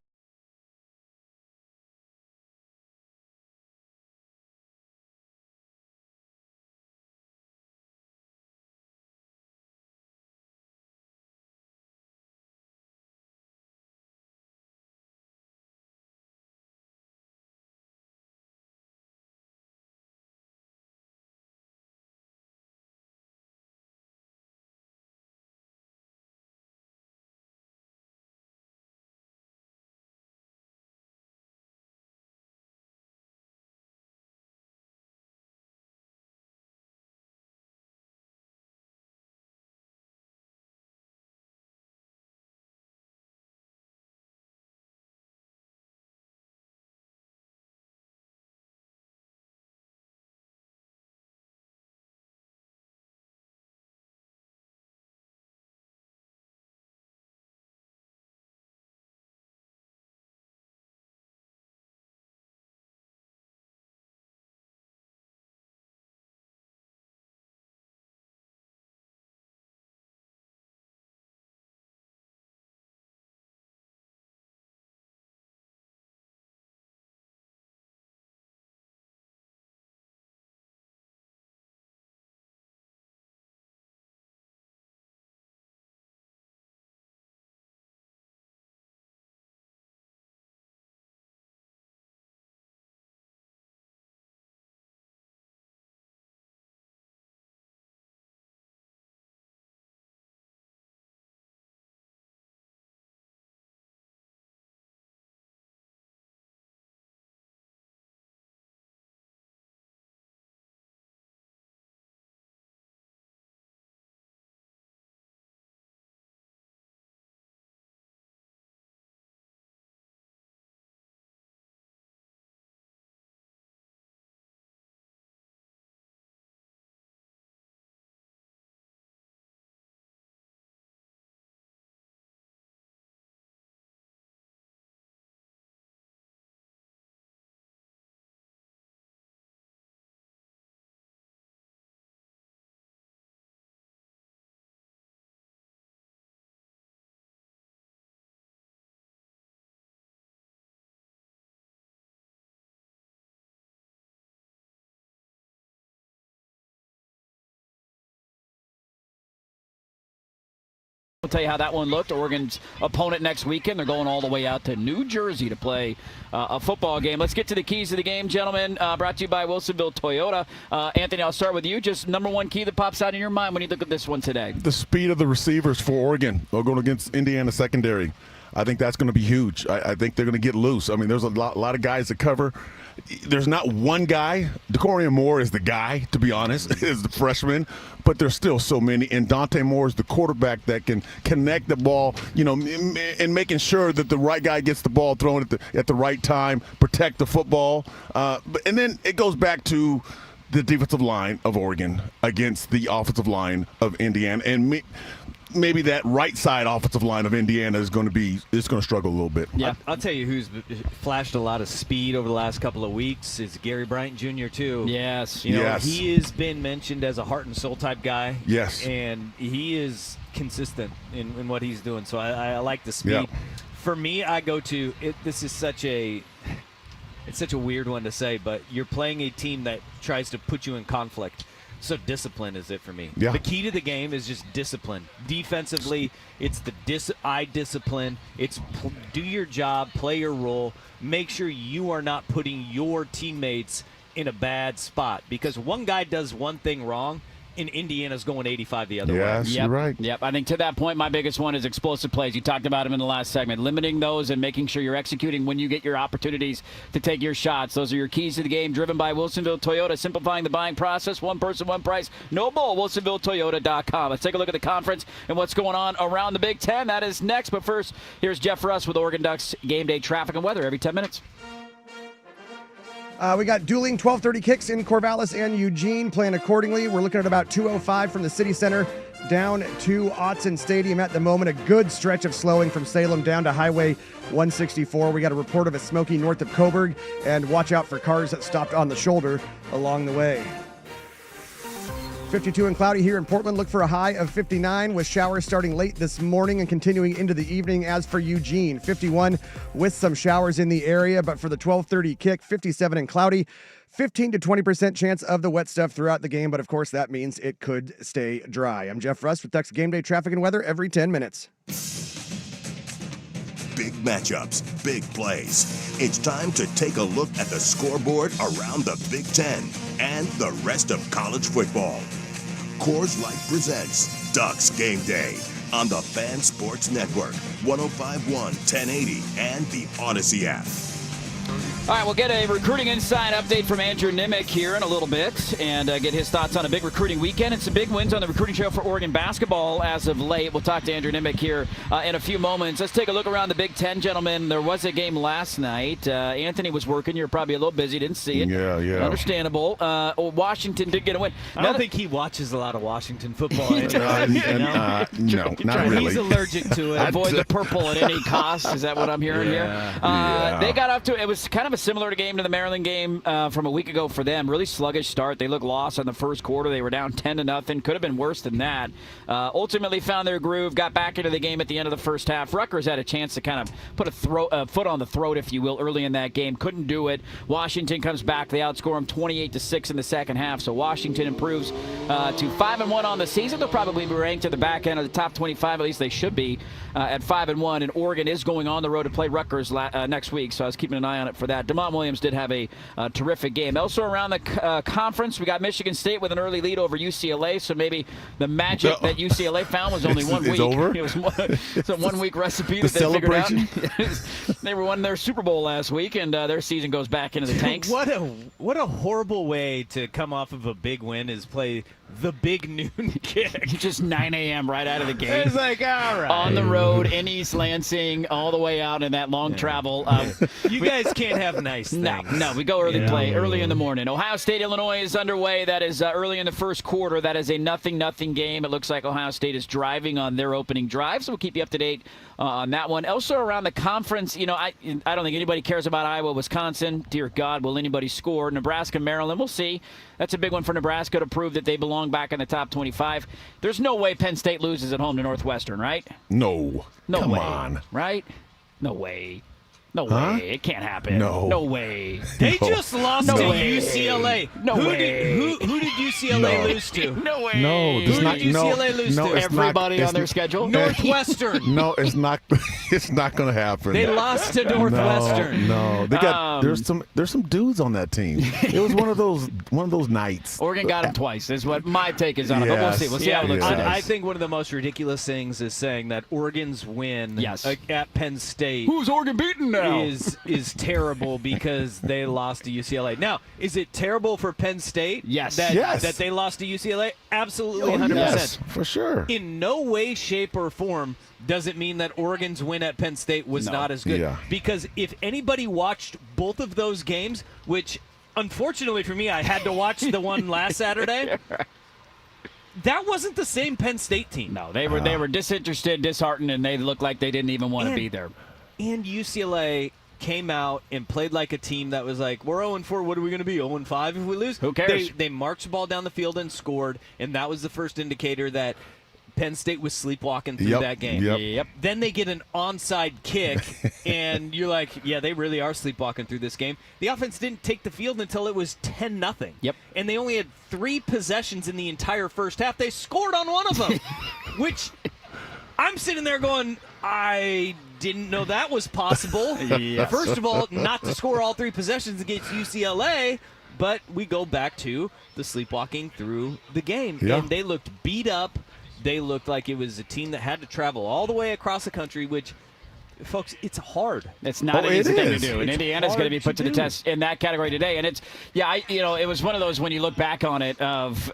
tell you how that one looked. Oregon's opponent next weekend, they're going all the way out to New Jersey to play a football game. Let's get to the keys of the game, gentlemen. Brought to you by Wilsonville Toyota. Anthony, I'll start with you. Just number one key that pops out in your mind when you look at this one today. The speed of the receivers for Oregon. They're going against Indiana secondary. I think that's going to be huge. I think they're going to get loose. I mean, there's a lot of guys to cover. There's not one guy. Decorian Moore is the guy, to be honest, is the freshman. But there's still so many. And Dante Moore is the quarterback that can connect the ball, and making sure that the right guy gets the ball thrown at the right time, protect the football. And then it goes back to the defensive line of Oregon against the offensive line of Indiana. And maybe that right side offensive line of Indiana is going to struggle a little bit. Yeah, I'll tell you who's flashed a lot of speed over the last couple of weeks is Gary Bryant Jr. too. Yes. Yes. He has been mentioned as a heart and soul type guy. Yes. And he is consistent in what he's doing. So I like the speed. Yeah. For me, I go to it. This is such a weird one to say, but you're playing a team that tries to put you in conflict. So discipline is it for me. Yeah. The key to the game is just discipline. Defensively, it's the discipline. It's do your job, play your role. Make sure you are not putting your teammates in a bad spot. Because one guy does one thing wrong, and Indiana's going 85 the other way. Yes, you're right. Yep. I think to that point, my biggest one is explosive plays. You talked about them in the last segment. Limiting those and making sure you're executing when you get your opportunities to take your shots. Those are your keys to the game, driven by Wilsonville Toyota, simplifying the buying process. One person, one price. No bull. WilsonvilleToyota.com. Let's take a look at the conference and what's going on around the Big Ten. That is next. But first, here's Jeff Russ with Oregon Ducks game day traffic and weather every 10 minutes. We got dueling 12:30 kicks in Corvallis and Eugene. Plan accordingly. We're looking at about 2:05 from the city center down to Autzen Stadium at the moment. A good stretch of slowing from Salem down to Highway 164. We got a report of a smoky north of Coburg, and watch out for cars that stopped on the shoulder along the way. 52 and cloudy here in Portland. Look for a high of 59 with showers starting late this morning and continuing into the evening. As for Eugene, 51 with some showers in the area. But for the 12:30 kick, 57 and cloudy. 15 to 20% chance of the wet stuff throughout the game. But of course, that means it could stay dry. I'm Jeff Russ with Ducks Game Day traffic and weather every 10 minutes. Big matchups, big plays. It's time to take a look at the scoreboard around the Big Ten and the rest of college football. Coors Light presents Ducks Game Day on the Fan Sports Network, 105.1, 1080, and the Odyssey app. All right, we'll get a recruiting inside update from Andrew Nimick here in a little bit and get his thoughts on a big recruiting weekend and some big wins on the recruiting trail for Oregon basketball as of late. We'll talk to Andrew Nimick here in a few moments. Let's take a look around the Big Ten, gentlemen. There was a game last night. Anthony was working. You were probably a little busy. Didn't see it. Yeah. Understandable. Washington did get a win. I don't think he watches a lot of Washington football. No, not really. He's allergic to it. Avoid the purple at any cost. Is that what I'm hearing here? Yeah. They got up to it was kind of a similar game to the Maryland game from a week ago for them. Really sluggish start. They looked lost in the first quarter. They were down 10-0. Could have been worse than that. Ultimately found their groove, got back into the game at the end of the first half. Rutgers had a chance to kind of put a foot on the throat, if you will, early in that game. Couldn't do it. Washington comes back. They outscore them 28-6 in the second half. So Washington improves to 5-1 on the season. They'll probably be ranked at the back end of the top 25. At least they should be at 5-1. And Oregon is going on the road to play Rutgers next week. So I was keeping an eye on it for that. DeMont Williams did have a terrific game. Also around the conference, we got Michigan State with an early lead over UCLA. So maybe the magic that UCLA found was only 1 week. Over? It was a 1 week recipe that they figured out. They were winning their Super Bowl last week, and their season goes back into the tanks. What a horrible way to come off of a big win is play the big noon kick. Just 9 a.m. right out of the gate. It's like, all right. On the road in East Lansing, all the way out in that long travel. You guys can't have nice things. No, we go early play, early in the morning. Ohio State, Illinois is underway. That is early in the first quarter. That is a 0-0 game. It looks like Ohio State is driving on their opening drive, so we'll keep you up to date on that one. Also around the conference, I don't think anybody cares about Iowa, Wisconsin. Dear God, will anybody score? Nebraska, Maryland, we'll see. That's a big one for Nebraska to prove that they belong back in the top 25. There's no way Penn State loses at home to Northwestern, right? No. No Come way. on. Right? No way. No way. It can't happen. No way. They just lost to way. UCLA. No who way. Who did UCLA lose to? No way. No, Who did UCLA lose to? Everybody on their schedule? Northwestern. No, it's not. It's not going to happen. They lost to Northwestern. No, they got. There's some dudes on that team. It was one of those nights. Oregon got him twice. Is what my take is on it. But we'll see. We'll see how it looks today. I think one of the most ridiculous things is saying that Oregon's win at Penn State. Who's Oregon beating now? Is terrible because they lost to UCLA. Now, is it terrible for Penn State? Yes. That they lost to UCLA? Absolutely, 100%. Yes, for sure. In no way, shape, or form does it mean that Oregon's win at Penn State was not as good. Yeah. Because if anybody watched both of those games, which unfortunately for me, I had to watch the one last Saturday. That wasn't the same Penn State team. No, they were disinterested, disheartened, and they looked like they didn't even want to be there. And UCLA came out and played like a team that was like, we're 0-4, what are we going to be, 0-5 if we lose? Who cares? They marched the ball down the field and scored, and that was the first indicator that Penn State was sleepwalking through that game. Yep. Then they get an onside kick, and you're like, yeah, they really are sleepwalking through this game. The offense didn't take the field until it was 10-0. Yep. And they only had 3 possessions in the entire first half. They scored on one of them, which I'm sitting there going, I didn't know that was possible. Yes. First of all, not to score all 3 possessions against UCLA, but we go back to the sleepwalking through the game. Yeah. And they looked beat up. They looked like it was a team that had to travel all the way across the country, which, folks, it's hard. It's not an easy thing to do, and It's Indiana's going to be put to the do. test in that category today. And it's, it was one of those when you look back on it of,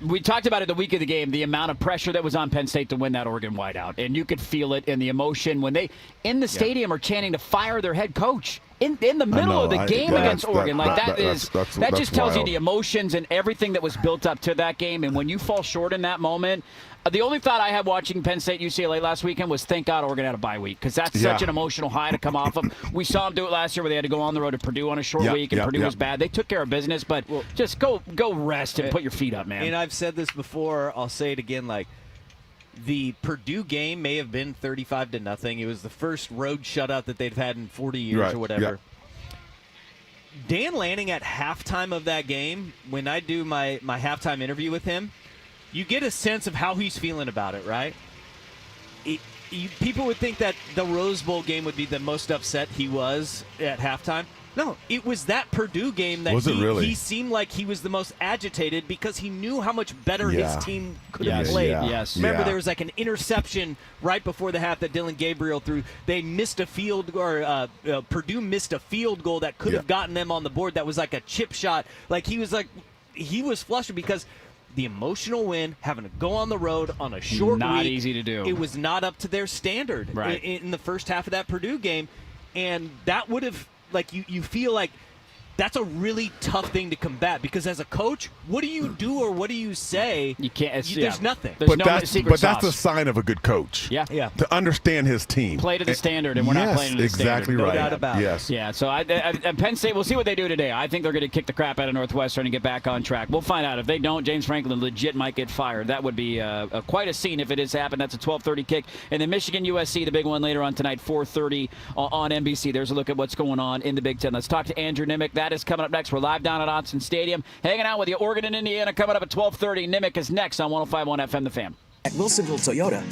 we talked about it the week of the game, the amount of pressure that was on Penn State to win that Oregon whiteout, and you could feel it in the emotion when they in the stadium are chanting to fire their head coach. In the middle of the game against Oregon, that just tells you the emotions and everything that was built up to that game. And when you fall short in that moment, the only thought I had watching Penn State UCLA last weekend was thank God Oregon had a bye week, because that's such an emotional high to come off of. We saw them do it last year where they had to go on the road to Purdue on a short week, and Purdue was bad. They took care of business, but just go rest and put your feet up, man. And I've said this before, I'll say it again, the Purdue game may have been 35-0. It was the first road shutout that they've had in 40 years or whatever. Yep. Dan Lanning at halftime of that game, when I do my halftime interview with him, you get a sense of how he's feeling about it, right? People would think that the Rose Bowl game would be the most upset he was at halftime. No, it was that Purdue game that he seemed like he was the most agitated because he knew how much better his team could have played. Remember, there was like an interception right before the half that Dylan Gabriel threw. They missed a field, or Purdue missed a field goal that could have gotten them on the board. That was like a chip shot. He was flustered because the emotional win, having to go on the road on a short week. Not easy to do. It was not up to their standard in the first half of that Purdue game, and that would have. You feel like that's a really tough thing to combat, because as a coach, what do you do or what do you say? You can't. There's nothing. There's no secret sauce. That's a sign of a good coach. Yeah. To understand his team. Play to the standard, and we're not playing to the standard. Exactly right. No doubt about it. Yeah, so Penn State, we'll see what they do today. I think they're going to kick the crap out of Northwestern and get back on track. We'll find out. If they don't, James Franklin legit might get fired. That would be quite a scene if it has happened. That's a 12:30 kick. And then Michigan USC, the big one later on tonight, 4:30 on NBC. There's a look at what's going on in the Big Ten. Let's talk to Andrew Nimick. That is coming up next. We're live down at Autzen Stadium, hanging out with you. Oregon and Indiana coming up at 12:30. Nimick is next on 105.1 FM The Fan. At Wilsonville Toyota,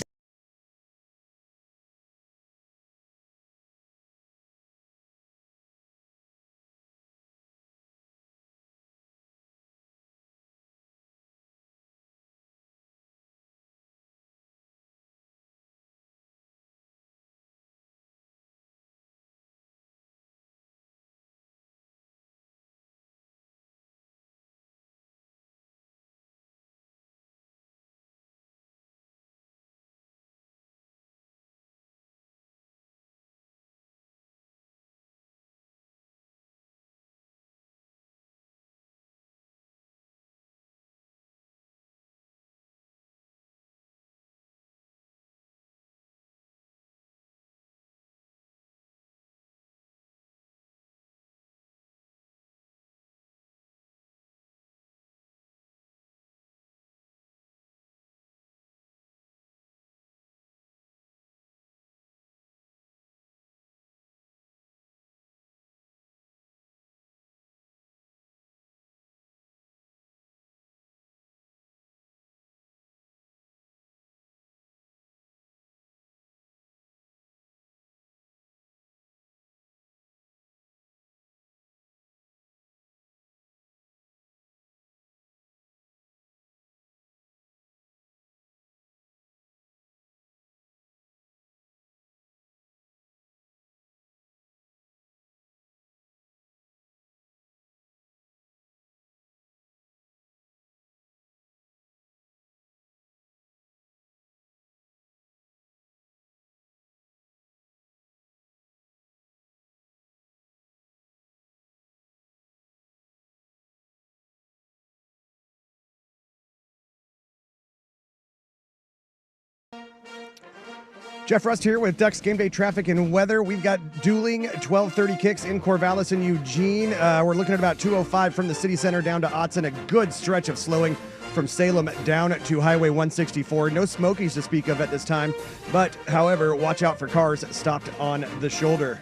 Jeff Rust here with Ducks Game Day traffic and weather. We've got dueling 12:30 kicks in Corvallis and Eugene. We're looking at about 2:05 from the city center down to Autzen. A good stretch of slowing from Salem down to Highway 164. No Smokies to speak of at this time, but however, watch out for cars stopped on the shoulder.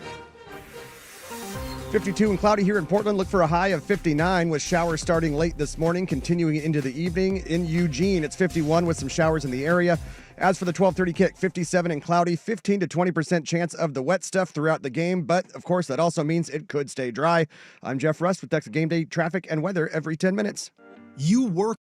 52 and cloudy here in Portland. Look for a high of 59 with showers starting late this morning, continuing into the evening. In Eugene, it's 51 with some showers in the area. As for the 12:30 kick, 57 and cloudy, 15 to 20% chance of the wet stuff throughout the game. But, of course, that also means it could stay dry. I'm Jeff Rust with Ducks Game Day traffic and weather every 10 minutes. You work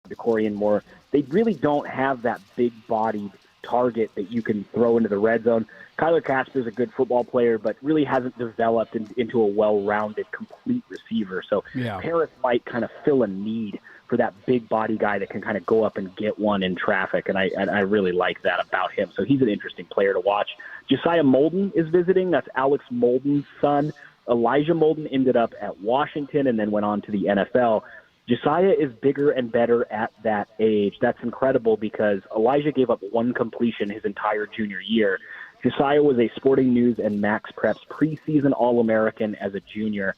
DeCorian Moore, they really don't have that big-bodied target that you can throw into the red zone. Kyler Casper's a good football player, but really hasn't developed into a well-rounded, complete receiver. So Paris might kind of fill a need for that big body guy that can kind of go up and get one in traffic, and I really like that about him. So he's an interesting player to watch. Josiah Molden is visiting. That's Alex Molden's son. Elijah Molden ended up at Washington and then went on to the NFL. Josiah is bigger and better at that age. That's incredible because Elijah gave up one completion his entire junior year. Josiah was a Sporting News and Max Preps preseason All-American as a junior.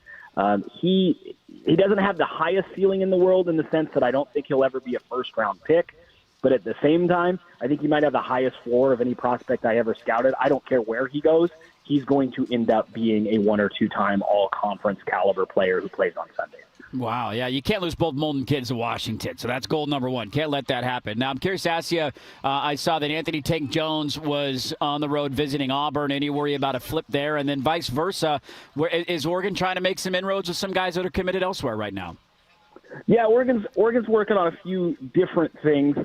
He doesn't have the highest ceiling in the world in the sense that I don't think he'll ever be a first-round pick. But at the same time, I think he might have the highest floor of any prospect I ever scouted. I don't care where he goes. He's going to end up being a one- or two-time all-conference caliber player who plays on Sundays. Wow, yeah, you can't lose both Molden kids to Washington, so that's goal number one. Can't let that happen. Now, I'm curious to ask you, I saw that Anthony Tank Jones was on the road visiting Auburn. Any worry about a flip there? And then vice versa, is Oregon trying to make some inroads with some guys that are committed elsewhere right now? Yeah, Oregon's working on a few different things.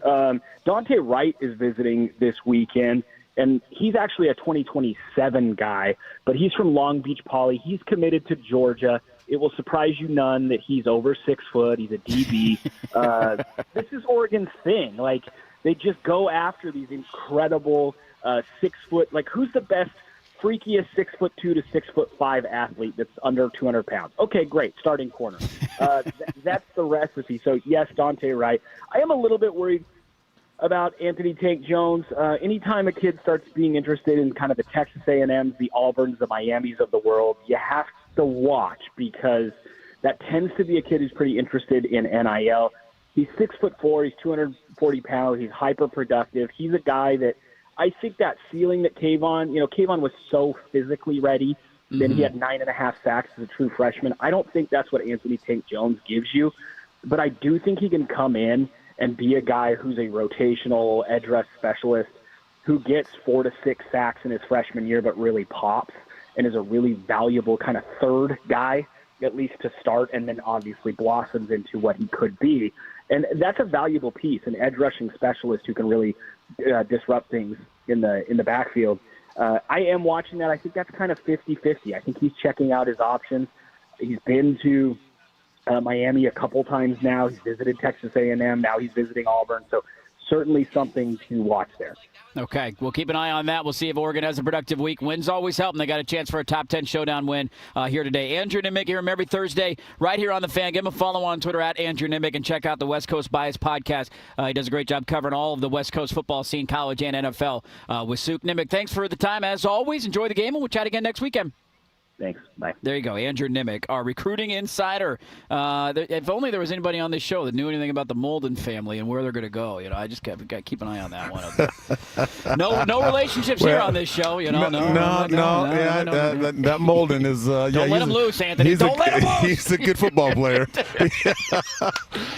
Dante Wright is visiting this weekend, and he's actually a 2027 guy, but he's from Long Beach Poly. He's committed to Georgia. It will surprise you none that he's over 6 foot. He's a DB. This is Oregon's thing. Like, they just go after these incredible 6 foot. Like, who's the best, freakiest 6'2" to 6'5" athlete that's under 200 pounds? Okay, great. Starting corner. That's the recipe. So, yes, Dante Wright. I am a little bit worried about Anthony Tank Jones. Anytime a kid starts being interested in kind of the Texas A&Ms, the Auburns, the Miamis of the world, you have to watch because that tends to be a kid who's pretty interested in NIL. He's 6'4", he's 240 pounds, he's hyper productive. He's a guy that I think that ceiling that Kayvon was so physically ready. Then he had 9.5 sacks as a true freshman. I don't think that's what Anthony Tank Jones gives you, but I do think he can come in and be a guy who's a rotational edge rush specialist who gets 4 to 6 sacks in his freshman year but really pops and is a really valuable kind of third guy, at least to start, and then obviously blossoms into what he could be. And that's a valuable piece, an edge rushing specialist who can really disrupt things in the backfield. I am watching that. I think that's kind of 50-50. I think he's checking out his options. He's been to Miami a couple times now. He's visited Texas A&M. Now he's visiting Auburn. So certainly something to watch there. Okay, we'll keep an eye on that. We'll see if Oregon has a productive week. Wins always help, and they got a chance for a top 10 showdown win here today. Andrew Nimick, hear him every Thursday right here on The Fan. Give him a follow on Twitter at Andrew Nimick, and check out the West Coast Bias podcast. He does a great job covering all of the West Coast football scene, college and NFL with Souk. Nimick, thanks for the time. As always, enjoy the game, and we'll chat again next weekend. Thanks. Bye. There you go. Andrew Nimick, our recruiting insider. If only there was anybody on this show that knew anything about the Molden family and where they're going to go. I just got to keep an eye on that one. No relationships here on this show. That Molden is. Don't let him loose, Anthony. Don't let him loose. He's a good football player.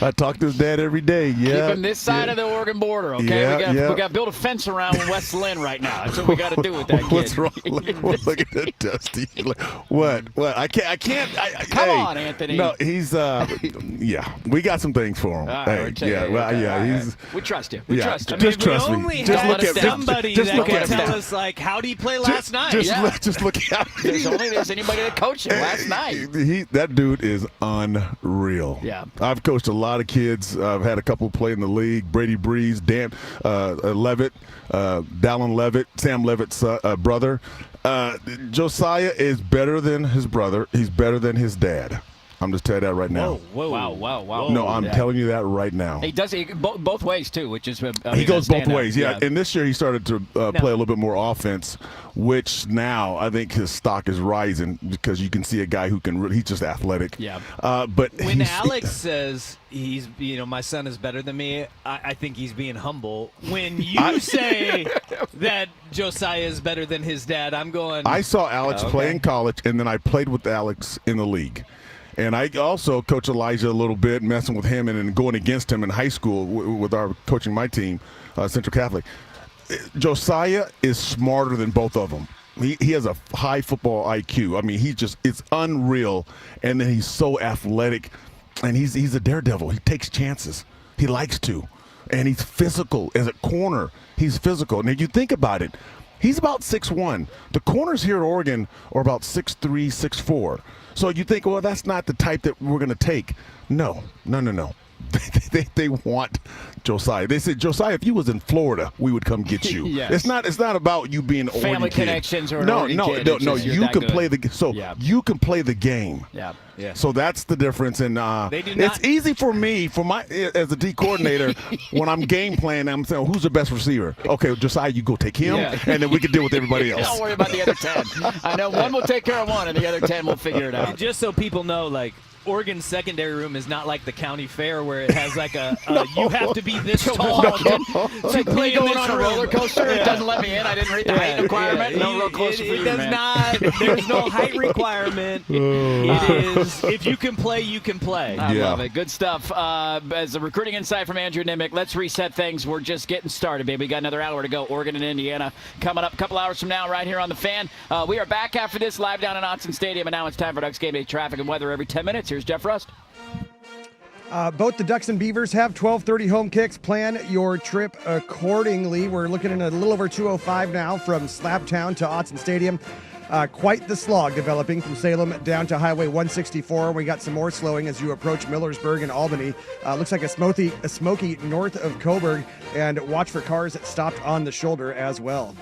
I talk to his dad every day. Yeah. Keep him this side of the Oregon border. Okay. We got to build a fence around West Lynn right now. That's what we got to do with that kid. What's wrong? Look at that, Dusty. What? I can't. Come on, Anthony. No, he's. Yeah, we got some things for him. We trust you. We trust you. Just trust me. We only just have look at somebody just that look can at tell us, like, how did he play last night? Just look at me. There's anybody that coached him last night. That dude is unreal. Yeah. I've coached a lot of kids. I've had a couple play in the league. Brady Breeze, Dan Levitt, Dallin Levitt, Sam Levitt's brother. Josiah is better than his brother. He's better than his dad. I'm just telling you that right now. Whoa. Wow. No, I'm telling you that right now. He does both ways, too, which is he goes both ways, yeah. And this year he started to play a little bit more offense, which now I think his stock is rising because you can see a guy who can he's just athletic. Yeah. But when Alex says he's, my son is better than me, I think he's being humble. When you say that Josiah is better than his dad, I'm going. I saw Alex play in college, and then I played with Alex in the league. And I also coach Elijah a little bit, messing with him and then going against him in high school with our coaching my team, Central Catholic. Josiah is smarter than both of them. He has a high football IQ. I mean, it's unreal. And then he's so athletic, and he's a daredevil. He takes chances. He likes to. And he's physical. As a corner, he's physical. Now, you think about it. He's about 6'1". The corners here at Oregon are about 6'3", 6'4". So you think, well, that's not the type that we're going to take. No. They want Josiah. They said, Josiah, if you was in Florida, we would come get you. Yes. It's not about you being an Family Oregon kid. connections or an no, Oregon no, kid. no. You can play you can play the game. Yeah. Yeah. So that's the difference. And They do it's not- easy for me, as a D coordinator, when I'm game playing, I'm saying, who's the best receiver? Okay, Josiah, you go take him, and then we can deal with everybody else. Don't worry about the other 10. I know one will take care of one, and the other 10 will figure it out. And just so people know, like, Oregon's secondary room is not like the county fair where it has like you have to be this tall. It's like me going on a roller coaster. It doesn't let me in. I didn't read the height requirement. No roller coaster for you, does man. not. There's no height requirement. It is if you can play, you can play. I love it. Good stuff. As a recruiting insight from Andrew Nimick, let's reset things. We're just getting started, baby. We got another hour to go. Oregon and Indiana coming up a couple hours from now right here on The Fan. We are back after this live down in Autzen Stadium, and now it's time for Ducks Game Day traffic and weather every 10 minutes. Here's Jeff Rust. Both the Ducks and Beavers have 12:30 home kicks. Plan your trip accordingly. We're looking at a little over 2:05 now from Slabtown to Autzen Stadium. Quite the slog developing from Salem down to Highway 164. We got some more slowing as you approach Millersburg and Albany. Looks like a smoky north of Coburg, and watch for cars that stopped on the shoulder as well.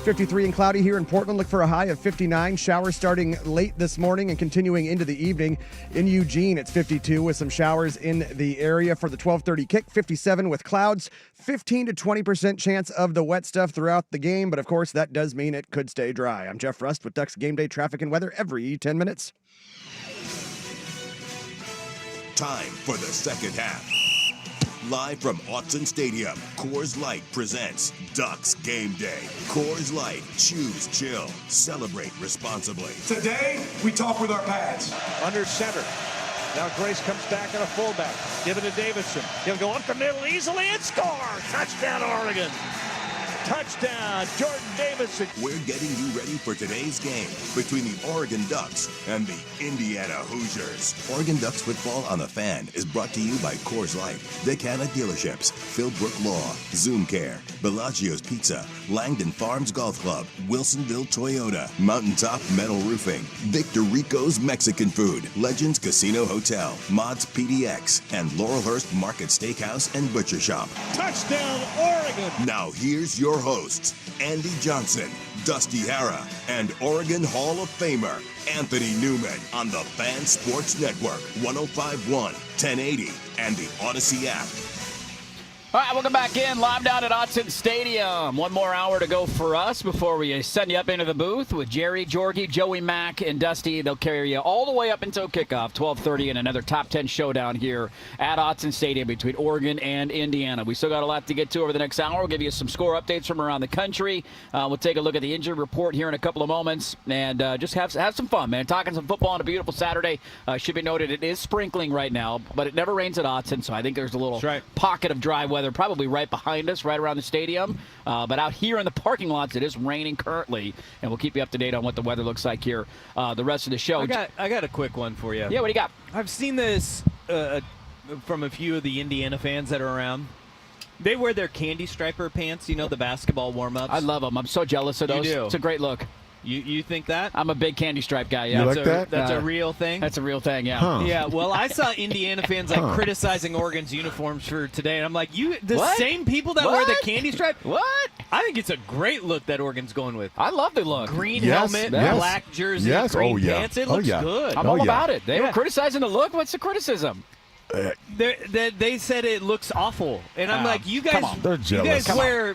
53 and cloudy here in Portland. Look for a high of 59. Showers starting late this morning and continuing into the evening. In Eugene, it's 52 with some showers in the area for the 12:30 kick. 57 with clouds. 15 to 20% chance of the wet stuff throughout the game. But of course, that does mean it could stay dry. I'm Jeff Rust with Ducks Game Day traffic and weather every 10 minutes. Time for the second half. Live from Autzen Stadium, Coors Light presents Ducks Game Day. Coors Light, choose chill, celebrate responsibly. Today, we talk with our pads. Under center. Now Grace comes back on a fullback. Give it to Davidson. He'll go up the middle easily and score. Touchdown, Oregon. Touchdown, Jordan Davidson. We're getting you ready for today's game between the Oregon Ducks and the Indiana Hoosiers. Oregon Ducks football on The Fan is brought to you by Coors Light, Decana Dealerships, Philbrook Law, Zoom Care, Bellagio's Pizza, Langdon Farms Golf Club, Wilsonville Toyota, Mountaintop Metal Roofing, Victor Rico's Mexican Food, Legends Casino Hotel, Mods PDX, and Laurelhurst Market Steakhouse and Butcher Shop. Touchdown, Oregon. Now here's your hosts, Andy Johnson, Dusty Hara, and Oregon Hall of Famer, Anthony Newman, on the Fan Sports Network, 105.1, 1080, and the Odyssey app. All right, welcome back in. Live down at Autzen Stadium. One more hour to go for us before we send you up into the booth with Jerry, Georgie, Joey Mack, and Dusty. They'll carry you all the way up until kickoff, 12:30, and another top 10 showdown here at Autzen Stadium between Oregon and Indiana. We still got a lot to get to over the next hour. We'll give you some score updates from around the country. We'll take a look at the injury report here in a couple of moments, and just have some fun, man. Talking some football on a beautiful Saturday. Should be noted, it is sprinkling right now, but it never rains at Autzen, so I think there's a little pocket of dry weather probably right behind us, right around the stadium. But out here in the parking lots, it is raining currently, and we'll keep you up to date on what the weather looks like here the rest of the show. I got a quick one for you. Yeah, what do you got? I've seen this from a few of the Indiana fans that are around. They wear their candy striper pants, you know, the basketball warm-ups. I love them. I'm so jealous of those. You do. It's a great look. You think that? I'm a big candy stripe guy, yeah. You like that? That's a real thing? That's a real thing, yeah. Huh. Yeah, well, I saw Indiana fans criticizing Oregon's uniforms for today, and I'm like, same people that wear the candy stripe? What? I think it's a great look that Oregon's going with. I love the look. Green helmet, black jersey, green pants. It looks good. I'm all about it. They were criticizing the look. What's the criticism? They said it looks awful, and I'm like, you guys, They're jealous. You guys wear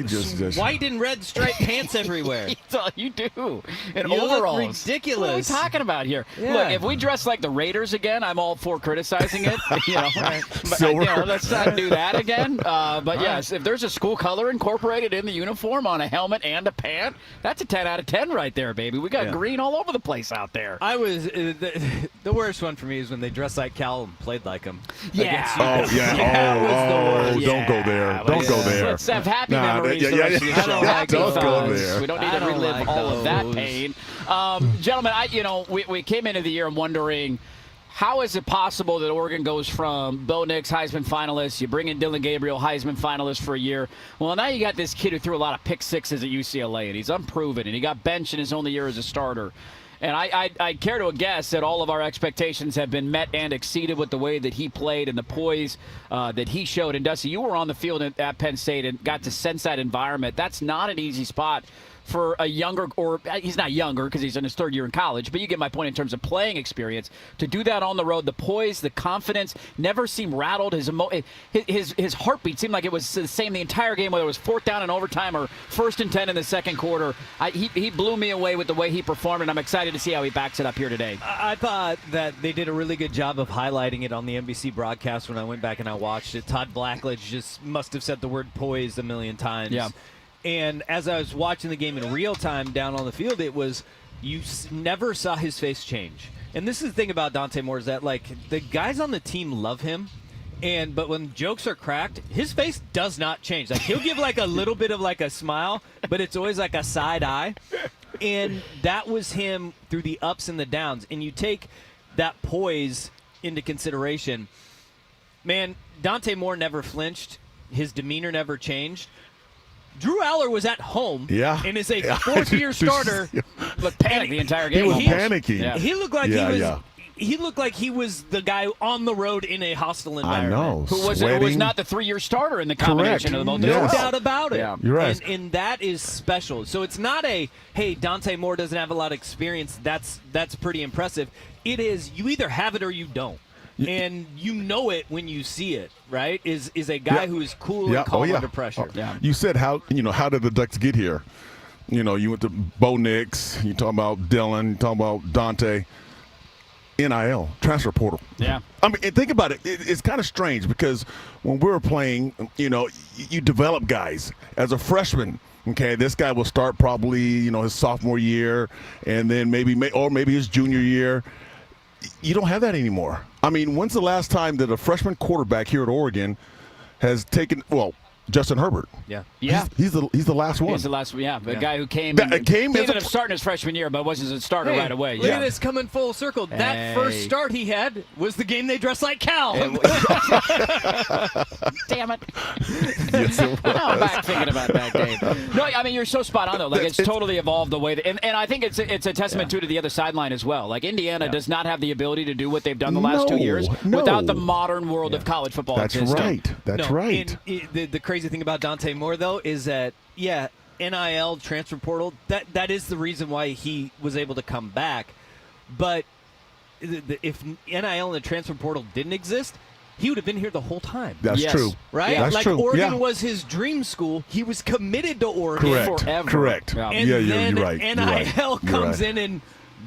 just white and red striped pants everywhere. You do. And you overalls. look ridiculous. What are we talking about here? Yeah. Look, if we dress like the Raiders again, I'm all for criticizing it. Let's not do that again. But yes, if there's a school color incorporated in the uniform on a helmet and a pant, that's a 10 out of 10 right there, baby. We got green all over the place out there. I was the worst one for me is when they dressed like Cal and played like him. Yeah. Don't go there. Don't go there. Let's have happy memories the rest of the show. Don't go there. We don't need to relive all of that pain. Gentlemen, we came into the year wondering How is it possible that Oregon goes from Bo Nix, Heisman finalist, you bring in Dylan Gabriel, Heisman finalist for a year. Well, now you got this kid who threw a lot of pick sixes at UCLA, and he's unproven, and he got benched in his only year as a starter. And I care to guess that all of our expectations have been met and exceeded with the way that he played and the poise that he showed. And Dusty, you were on the field at Penn State and got to sense that environment. That's not an easy spot for a younger, or he's not younger because he's in his third year in college, but you get my point in terms of playing experience. To do that on the road, the poise, the confidence, never seemed rattled. His heartbeat seemed like it was the same the entire game, whether it was 4th down in overtime or 1st and 10 in the second quarter. He blew me away with the way he performed, and I'm excited to see how he backs it up here today. I thought that they did a really good job of highlighting it on the NBC broadcast when I went back and I watched it. Todd Blackledge just must have said the word poise a million times. Yeah. And as I was watching the game in real time down on the field, it was you never saw his face change. And this is the thing about Dante Moore is that, like, the guys on the team love him, but when jokes are cracked, his face does not change. Like, he'll give like a little bit of like a smile, but it's always like a side eye. And that was him through the ups and the downs. And you take that poise into consideration. Man, Dante Moore never flinched. His demeanor never changed. Drew Aller was at home and is a fourth-year starter. Looked panicked the entire game. He was panicking. Yeah. He looked like he looked like he was the guy on the road in a hostile environment. I know. Who was not the 3-year starter in the combination of the both. No doubt about it. Yeah. You're right. And that is special. So it's not hey, Dante Moore doesn't have a lot of experience. That's pretty impressive. It is, you either have it or you don't. And you know it when you see it, right? Is a guy who is cool and calm under pressure. You said how did the Ducks get here? You went to Bo Nix, you talking about Dylan, you talking about Dante. NIL, transfer portal. Yeah. I mean, and think about it. It's kind of strange because when we were playing, you develop guys. As a freshman, okay, this guy will start probably, his sophomore year and then maybe his junior year. You don't have that anymore. I mean, when's the last time that a freshman quarterback here at Oregon has taken, Justin Herbert? Yeah. He's the last one. He's the last one, The guy who came. He ended up starting his freshman year, but wasn't a starter right away. Look at this coming full circle. That first start he had was the game they dressed like Cal. Damn it. Yes, it was. I'm back thinking about that game. No, I mean, you're so spot on, though. Like, it's totally evolved the way that, and I think it's a testament to the other sideline as well. Like, Indiana does not have the ability to do what they've done the last 2 years without the modern world of college football. That's right. That's right. And the crazy thing about Dante Moore, though, is that, NIL, transfer portal, that is the reason why he was able to come back. But if NIL and the transfer portal didn't exist, he would have been here the whole time. That's true. Right? Yeah. That's true. Oregon was his dream school. He was committed to Oregon forever. Correct. And then you're right. NIL comes in and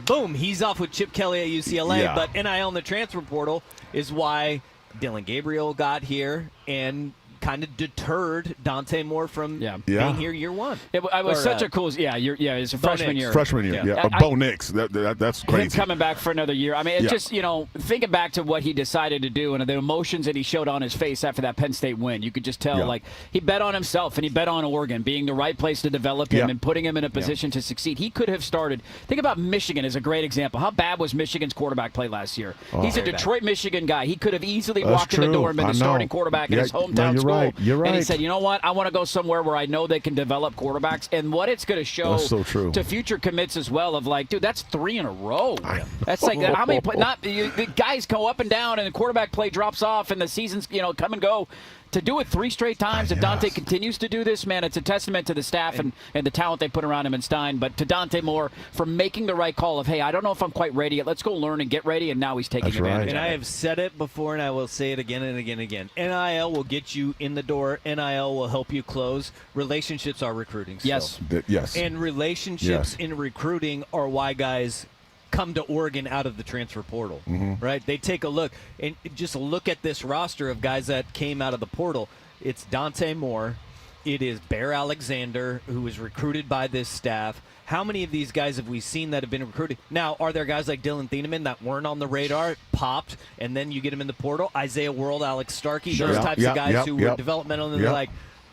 boom, he's off with Chip Kelly at UCLA. Yeah. But NIL and the transfer portal is why Dylan Gabriel got here and kind of deterred Dante Moore from being here year one. It was such a cool. It's a freshman year. Freshman year. Bo Nix. That's crazy. Him coming back for another year. I mean, it's just thinking back to what he decided to do and the emotions that he showed on his face after that Penn State win. You could just tell, like, he bet on himself and he bet on Oregon being the right place to develop him and putting him in a position to succeed. He could have started. Think about Michigan as a great example. How bad was Michigan's quarterback play last year? He's a Detroit, Michigan guy. He could have easily walked in the door and been the starting quarterback in his hometown school. You're right. And he said, you know what? I want to go somewhere where I know they can develop quarterbacks. And what it's going to show to future commits as well of, like, dude, that's 3 in a row. That's like how many the guys go up and down and the quarterback play drops off and the seasons, come and go. To do it 3 straight times, if Dante continues to do this, man, it's a testament to the staff and the talent they put around him in Stein. But to Dante Moore for making the right call of, hey, I don't know if I'm quite ready yet. Let's go learn and get ready. And now he's taking advantage. And I have said it before, and I will say it again and again and again. NIL will get you in the door. NIL will help you close. Relationships are recruiting still. Yes. And relationships in recruiting are why guys come to Oregon out of the transfer portal, right? They take a look and just look at this roster of guys that came out of the portal. It's Dante Moore. It is Bear Alexander, who was recruited by this staff. How many of these guys have we seen that have been recruited? Now, are there guys like Dylan Thieneman that weren't on the radar, popped, and then you get them in the portal? Isaiah World, Alex Starkey, those types of guys who were developmental, and they're like,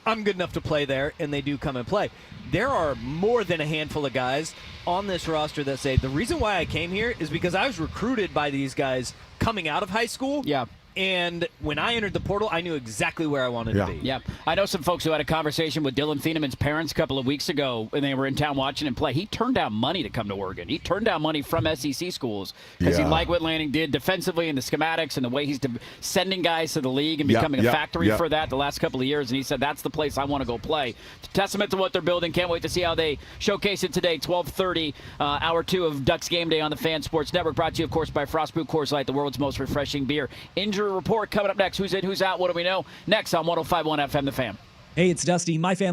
I'm good enough to play there, and they do come and play. There are more than a handful of guys on this roster that say, the reason why I came here is because I was recruited by these guys coming out of high school. Yeah. And when I entered the portal, I knew exactly where I wanted to be. Yeah. I know some folks who had a conversation with Dylan Thienemann's parents a couple of weeks ago when they were in town watching him play. He turned down money to come to Oregon. He turned down money from SEC schools because he liked what Lanning did defensively and the schematics and the way he's sending guys to the league and becoming a factory for that the last couple of years. And he said, that's the place I want to go play. It's a testament to what they're building. Can't wait to see how they showcase it today, 12:30, hour 2 of Ducks Game Day on the Fan Sports Network. Brought to you, of course, by Frostbrew Coors Light, the world's most refreshing beer. Injury report coming up next. Who's in, who's out, what do we know? Next on 105.1 FM, The Fan. Hey, it's Dusty. My family.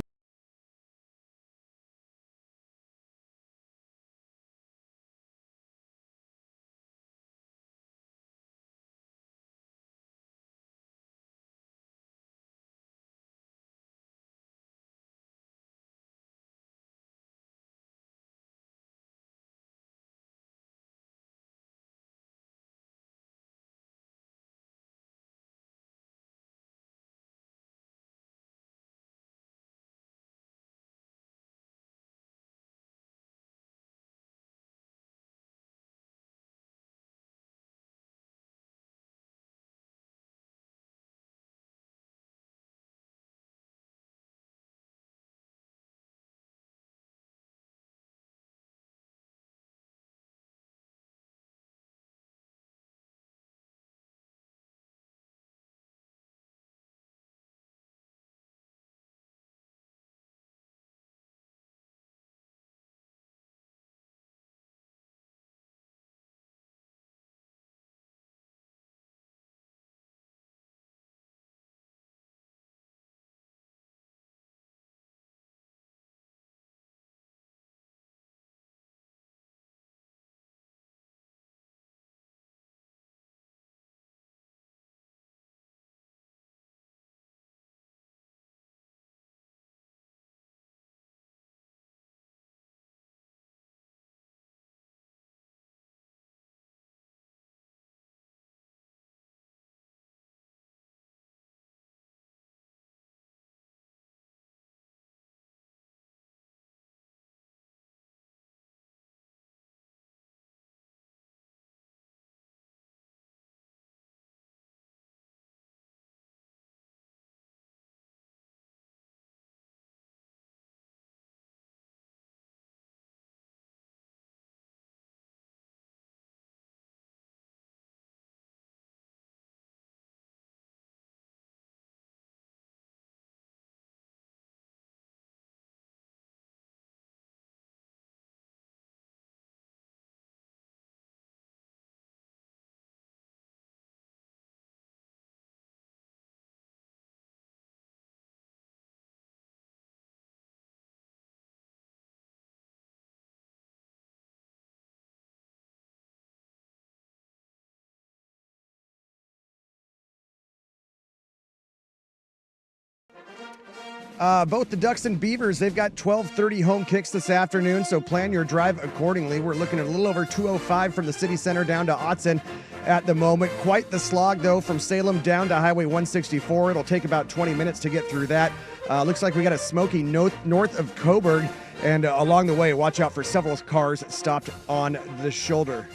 Both the Ducks and Beavers, they've got 12:30 home kicks this afternoon, so plan your drive accordingly. We're looking at a little over 205 from the city center down to Autzen at the moment. Quite the slog, though, from Salem down to Highway 164. It'll take about 20 minutes to get through that. Looks like we got a smoky north of Coburg, and along the way, watch out for several cars stopped on the shoulder.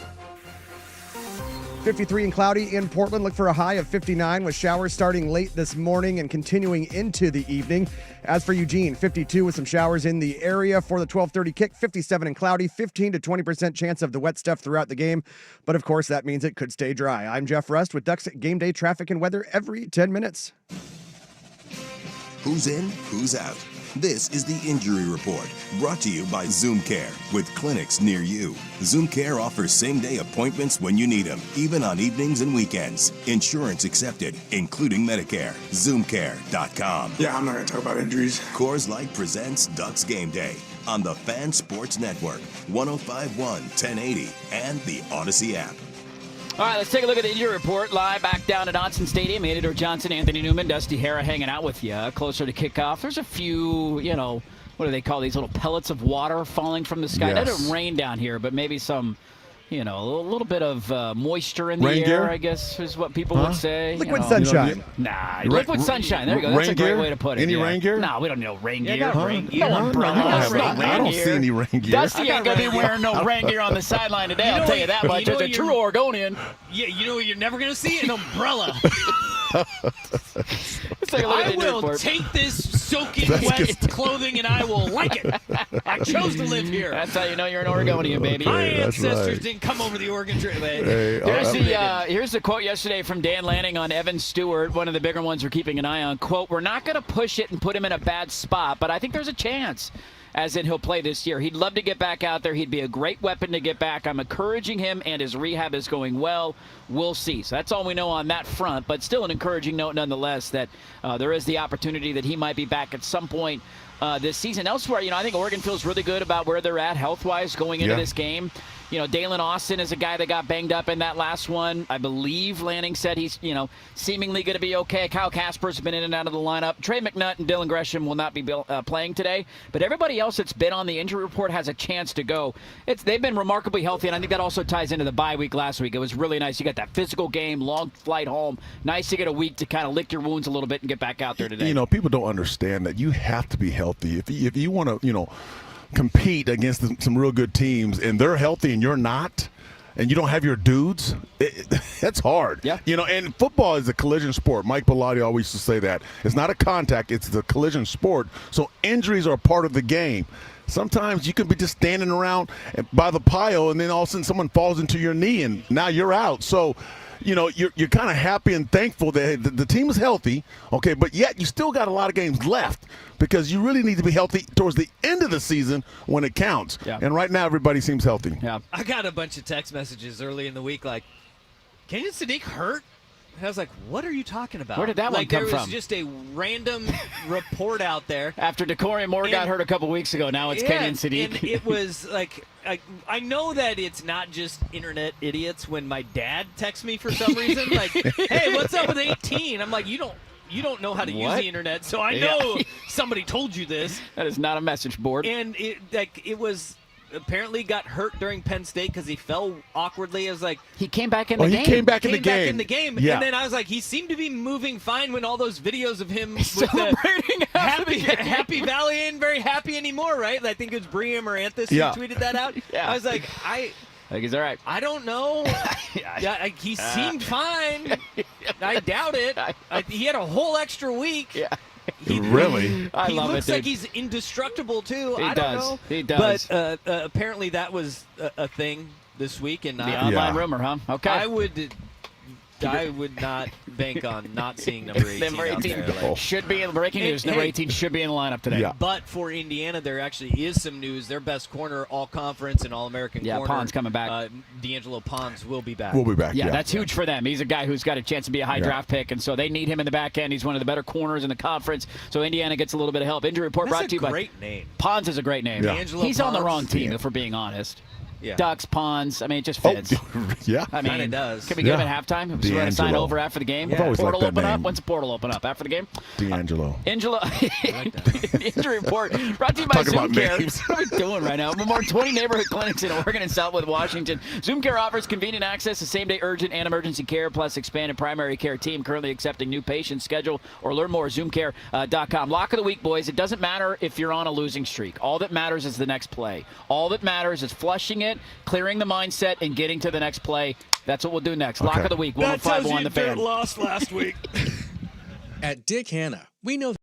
53 and cloudy in Portland. Look for a high of 59 with showers starting late this morning and continuing into the evening. As for Eugene, 52 with some showers in the area for the 12:30 kick. 57 and cloudy, 15 to 20% chance of the wet stuff throughout the game. But of course, that means it could stay dry. I'm Jeff Rust with Ducks Game Day traffic and weather every 10 minutes. Who's in, who's out? This is the Injury Report, brought to you by Zoom Care, with clinics near you. Zoom Care offers same-day appointments when you need them, even on evenings and weekends. Insurance accepted, including Medicare. ZoomCare.com. Yeah, I'm not going to talk about injuries. Coors Light presents Ducks Game Day on the Fan Sports Network, 105.1, 1080, and the Odyssey app. All right, let's take a look at the injury report. Live back down at Autzen Stadium. Anador Johnson, Anthony Newman, Dusty Hara hanging out with you closer to kickoff. There's a few, what do they call these little pellets of water falling from the sky? Yes. It doesn't rain down here, but maybe some a little bit of moisture in the Rain air, gear? I guess is what people would say. Liquid sunshine. Nah, liquid sunshine. There you go. That's a great way to put it. Any rain gear? No, we don't know rain gear. got rain gear. No umbrella. I don't see any rain gear. Dusty ain't going to be wearing no rain gear on the sideline today, I'll tell you that much. As a true Oregonian. Yeah, you know what you're never going to see? An umbrella. Let's take a look at the I will report. take this soaking wet clothing and I will like it. I chose to live here. That's how you know you're an Oregonian, baby. My that's ancestors right. didn't come over the Oregon Trail. Here's the quote yesterday from Dan Lanning on Evan Stewart, one of the bigger ones we're keeping an eye on. Quote, "We're not going to push it and put him in a bad spot, but I think there's a chance, as in he'll play this year. He'd love to get back out there. He'd be a great weapon to get back. I'm encouraging him, and his rehab is going well. We'll see." So that's all we know on that front, but still an encouraging note nonetheless that there is the opportunity that he might be back at some point this season. Elsewhere, I think Oregon feels really good about where they're at health-wise going into this game. Dalen Austin is a guy that got banged up in that last one. I believe Lanning said he's, seemingly going to be okay. Kyle Kasper's been in and out of the lineup. Trey McNutt and Dylan Gresham will not be playing today. But everybody else that's been on the injury report has a chance to go. They've been remarkably healthy, and I think that also ties into the bye week last week. It was really nice. You got that physical game, long flight home. Nice to get a week to kind of lick your wounds a little bit and get back out there today. People don't understand that you have to be healthy. If you want to, compete against some real good teams and they're healthy and you're not, and you don't have your dudes, that's hard. Yeah. And football is a collision sport. Mike Bellotti always used to say that. It's not a contact, it's the collision sport. So injuries are a part of the game. Sometimes you can be just standing around by the pile and then all of a sudden someone falls into your knee and now you're out. So you're kind of happy and thankful that the team is healthy, okay, but yet you still got a lot of games left because you really need to be healthy towards the end of the season when it counts. Yeah. And right now everybody seems healthy. Yeah. I got a bunch of text messages early in the week like, Kenyon Sadiq hurt? And I was like, what are you talking about? Where did that one come There was from? just a random report out there. After Decoria Moore got hurt a couple weeks ago, now it's Kenyon Sadiq. And it was like, I know that it's not just internet idiots when my dad texts me for some reason. Like, hey, what's up with 18? I'm like, you don't know how to use the internet, so I know somebody told you this. That is not a message board. And it was apparently got hurt during Penn State because he fell awkwardly. I was like, he came back in the game. He came back in the game. Yeah. And then I was like, he seemed to be moving fine when all those videos of him with celebrating Happy Valley ain't very happy anymore, right? I think it was Bria Maranthus who tweeted that out. Yeah. I was like, I think he's all right. I don't know. He seemed fine. I doubt it. He had a whole extra week. Yeah. Really? I he love looks it, like dude. he's indestructible too. He I does. don't know. He does. But apparently that was a thing this week, and the online rumor, huh? Okay. I would not bank on not seeing number 18. Number 18 out there. should be in breaking news. Number 18 should be in the lineup today. Yeah. But for Indiana, there actually is some news. Their best corner, all-conference and all-American corner. Pond's coming back. D'Angelo Pons will be back. We'll be back. Yeah, that's huge for them. He's a guy who's got a chance to be a high draft pick, and so they need him in the back end. He's one of the better corners in the conference, so Indiana gets a little bit of help. Injury report brought to you by great name. Pons is a great name. Yeah. He's on the Pons. wrong team, if we're being honest. Yeah. Ducks, Ponds. I mean, it just fits. Yeah. I mean, Kinda does. Can we get him at halftime? So we're going to sign D'Angelo. over after the game. I've always Portal liked that open up. name. When's the portal open up? After the game? D'Angelo. Injury report brought to you by Talk about Zoom Care. names. What are we doing right now? More 20 neighborhood clinics in Oregon and Southwood, Washington. Zoom Care offers convenient access to same-day urgent and emergency care, plus expanded primary care team currently accepting new patients. Schedule or learn more at ZoomCare.com. Lock of the week, boys. It doesn't matter if you're on a losing streak. All that matters is the next play. All that matters is flushing it, clearing the mindset, and getting to the next play. That's what we'll do next. Lock of the week. 105.1 The Fan. Lost last week. At Dick Hanna, we know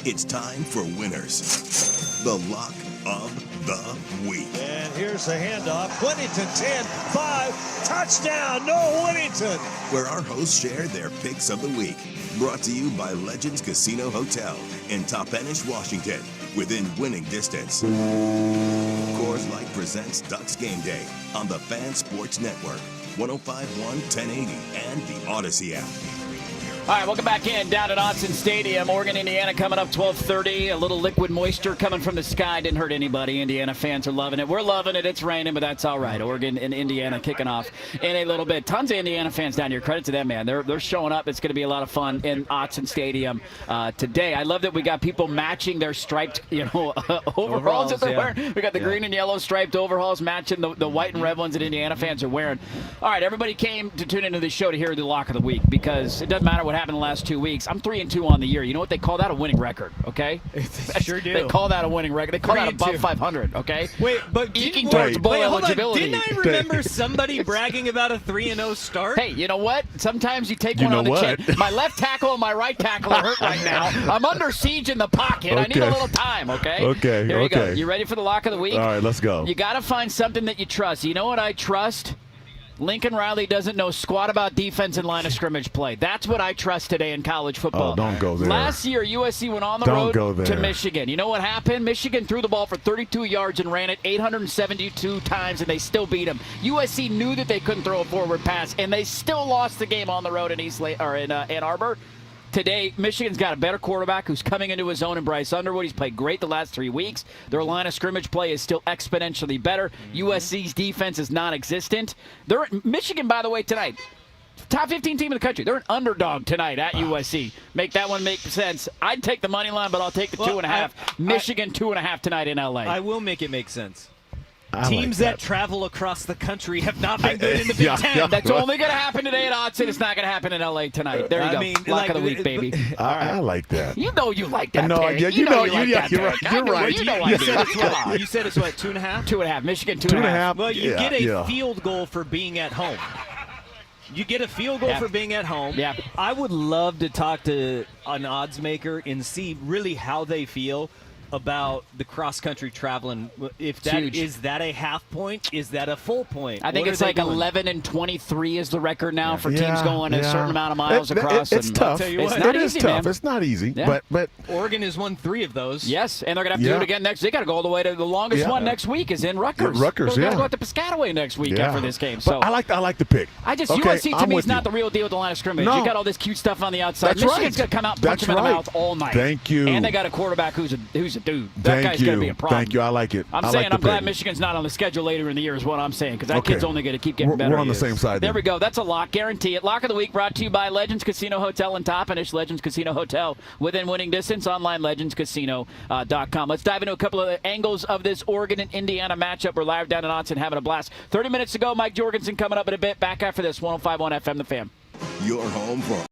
It's time for winners. The Lock of the Week. And here's the handoff. Whittington 10, 5, touchdown, no Whittington. Where our hosts share their picks of the week. Brought to you by Legends Casino Hotel in Toppenish, Washington. Within winning distance. Coors Light presents Ducks Game Day on the Fan Sports Network, 105.1, 1080, and the Odyssey app. All right, welcome back in down at Autzen Stadium. Oregon, Indiana coming up 12:30. A little liquid moisture coming from the sky. Didn't hurt anybody. Indiana fans are loving it. We're loving it. It's raining, but that's all right. Oregon and Indiana kicking off in a little bit. Tons of Indiana fans down here. Credit to them, man. They're showing up. It's going to be a lot of fun in Autzen Stadium today. I love that we got people matching their striped, overalls that they're wearing. We got the green and yellow striped overalls matching the white and red ones that Indiana fans are wearing. All right, everybody came to tune into the show to hear the lock of the week because it doesn't matter what happened the last 2 weeks. I'm 3-2 on the year. You know what they call that? A winning record, okay? Sure do. They call that a winning record. They call that above 500, okay? Wait, but eking towards bowl eligibility. Didn't I remember somebody bragging about a 3-0 start? Hey, you know what? Sometimes you take one on the chin. My left tackle and my right tackle are hurt right now. I'm under siege in the pocket. Okay. I need a little time, okay? Okay, Here you go. You ready for the lock of the week? All right, let's go. You got to find something that you trust. You know what I trust? Lincoln Riley doesn't know squat about defense and line of scrimmage play. That's what I trust today in college football. Oh, don't go there. Last year, USC went on the road to Michigan. You know what happened? Michigan threw the ball for 32 yards and ran it 872 times, and they still beat them. USC knew that they couldn't throw a forward pass, and they still lost the game on the road in Ann Arbor. Today, Michigan's got a better quarterback who's coming into his own in Bryce Underwood. He's played great the last 3 weeks. Their line of scrimmage play is still exponentially better. USC's defense is non-existent. Michigan, by the way, tonight, top 15 team in the country. They're an underdog tonight at USC. Make that one make sense. I'd take the money line, but I'll take the 2.5. Michigan 2.5 tonight in LA. I will make it make sense. Teams that travel across the country have not been good in the Big Ten. Yeah. That's only going to happen today at Autzen. It's not going to happen in L.A. tonight. There you go. Lock of the week, baby. I like that. You know you like that. No, pick. yeah, you know you like that. You're right. You're right. You said it's what, 2.5? 2.5. Michigan 2.5. Well, you get a field goal for being at home. You get a field goal for being at home. Yeah. I would love to talk to an odds maker and see really how they feel about the cross-country traveling. If that is that a half point? Is that a full point? I think it's like 11-23 is the record now for teams going a certain amount of miles across. It's tough. It's not easy, tough. man. It's not easy. Yeah. But Oregon has won 3 of those. Yes, and they're going to have to do it again next. They got to go all the way to the longest one next week is in Rutgers. Rutgers, They're going to go out to Piscataway next week after this game. So I like the pick. USC to me is not the real deal with the line of scrimmage. You got all this cute stuff on the outside. That's Michigan's going to come out and punch them in the mouth all night. Thank you. And they got a quarterback who's a dude. That guy's going to be a problem. Thank you. I like it. I'm glad Michigan's not on the schedule later in the year is what I'm saying because that kid's only going to keep getting better. We're on the same side. There we go. That's a lock. Guarantee it. Lock of the week brought to you by Legends Casino Hotel in Toppenish. Legends Casino Hotel within winning distance. Online legendscasino.com. Let's dive into a couple of the angles of this Oregon and Indiana matchup. We're live down in Autzen having a blast. 30 minutes to go. Mike Jorgensen coming up in a bit. Back after this. 105.1 FM The Fan. Your home for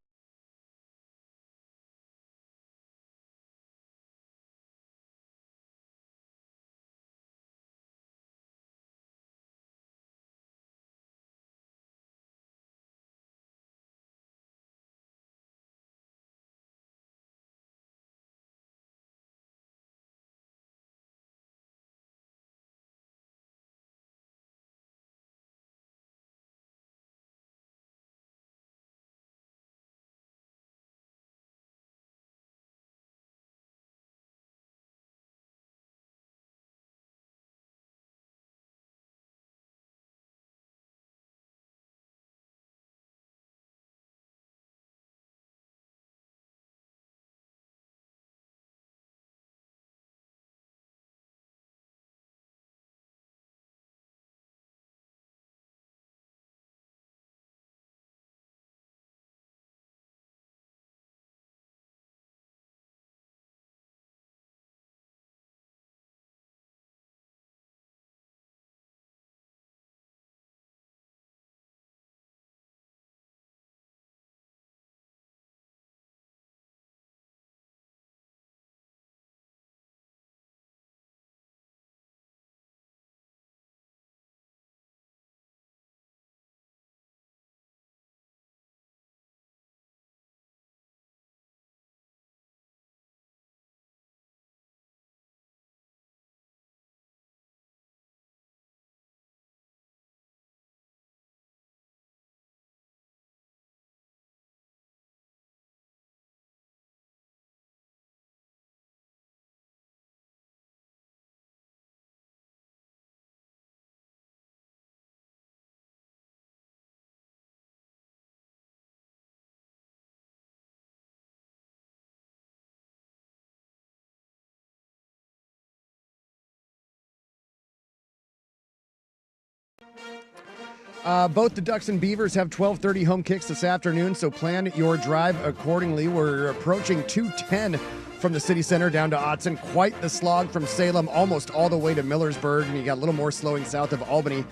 Both the Ducks and Beavers have 12:30 home kicks this afternoon, so plan your drive accordingly. We're approaching 210 from the city center down to Autzen. Quite the slog from Salem almost all the way to Millersburg, and you got a little more slowing south of Albany.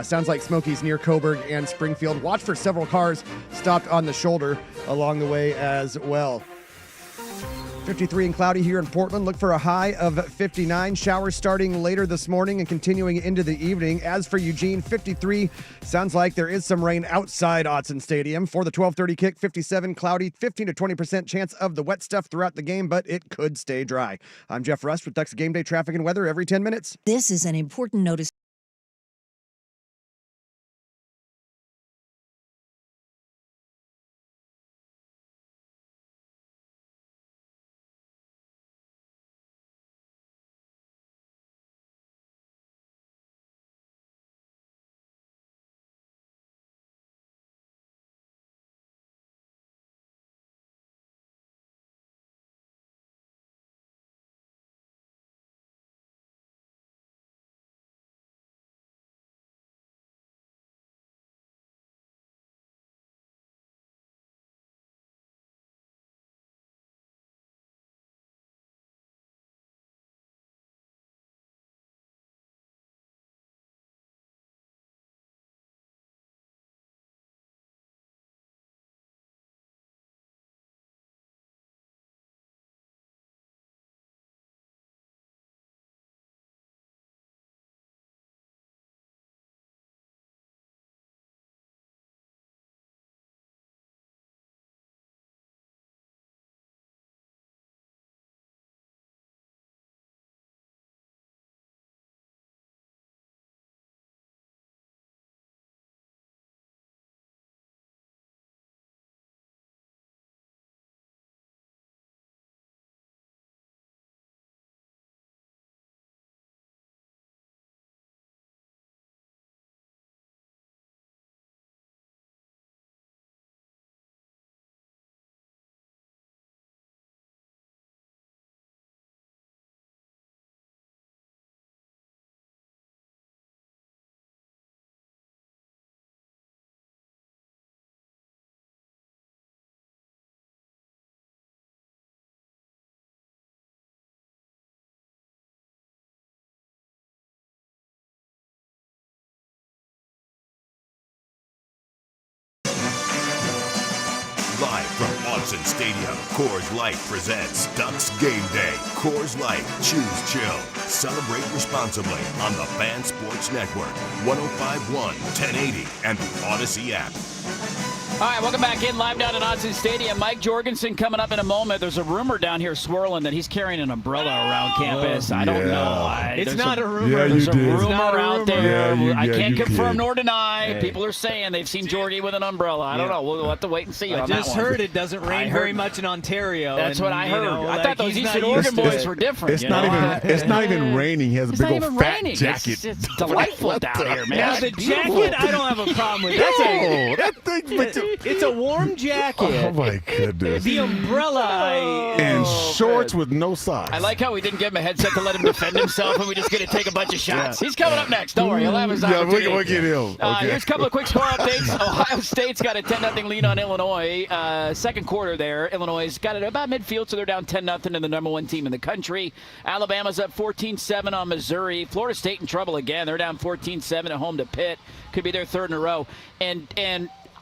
Sounds like Smokies near Coburg and Springfield. Watch for several cars stopped on the shoulder along the way as well. 53 and cloudy here in Portland. Look for a high of 59. Showers starting later this morning and continuing into the evening. As for Eugene, 53. Sounds like there is some rain outside Autzen Stadium. For the 12:30 kick, 57 cloudy, 15 to 20% chance of the wet stuff throughout the game, but it could stay dry. I'm Jeff Rust with Ducks Game Day traffic and weather every 10 minutes. This is an important notice. Live from Autzen Stadium, Coors Light presents Ducks Game Day. Coors Light, choose chill. Celebrate responsibly on the Fan Sports Network, 105.1, 1080, and the Odyssey app. All right, welcome back in live down at Autzen Stadium. Mike Jorgensen coming up in a moment. There's a rumor down here swirling that he's carrying an umbrella around campus. I don't know. It's not a rumor. Yeah, There's a did. rumor out there. Yeah, I can't confirm did. nor deny. Hey. People are saying they've seen Jorgie with an umbrella. I don't know. We'll have to wait and see I on that just one. heard it doesn't rain very much in Ontario. That's what I heard. I thought those he's Eastern not Oregon used to boys it. were different. It's not even raining. He has a It's big not old even fat raining. jacket. It's delightful down here, man. Now, the jacket, I don't have a problem with. That thing. It's a warm jacket. Oh my goodness. The umbrella. And shorts with no socks. I like how we didn't give him a headset to let him defend himself, and we just get to take a bunch of shots. He's coming up next. Don't worry, he'll have his opportunity. Yeah, look at him. Okay. Here's a couple of quick score updates. Ohio State's got a 10-0 lead on Illinois. Second quarter there, Illinois got it about midfield, so they're down 10-0 to the number one team in the country. Alabama's up 14-7 on Missouri. Florida State in trouble again. They're down 14-7 at home to Pitt. Could be their third in a row. And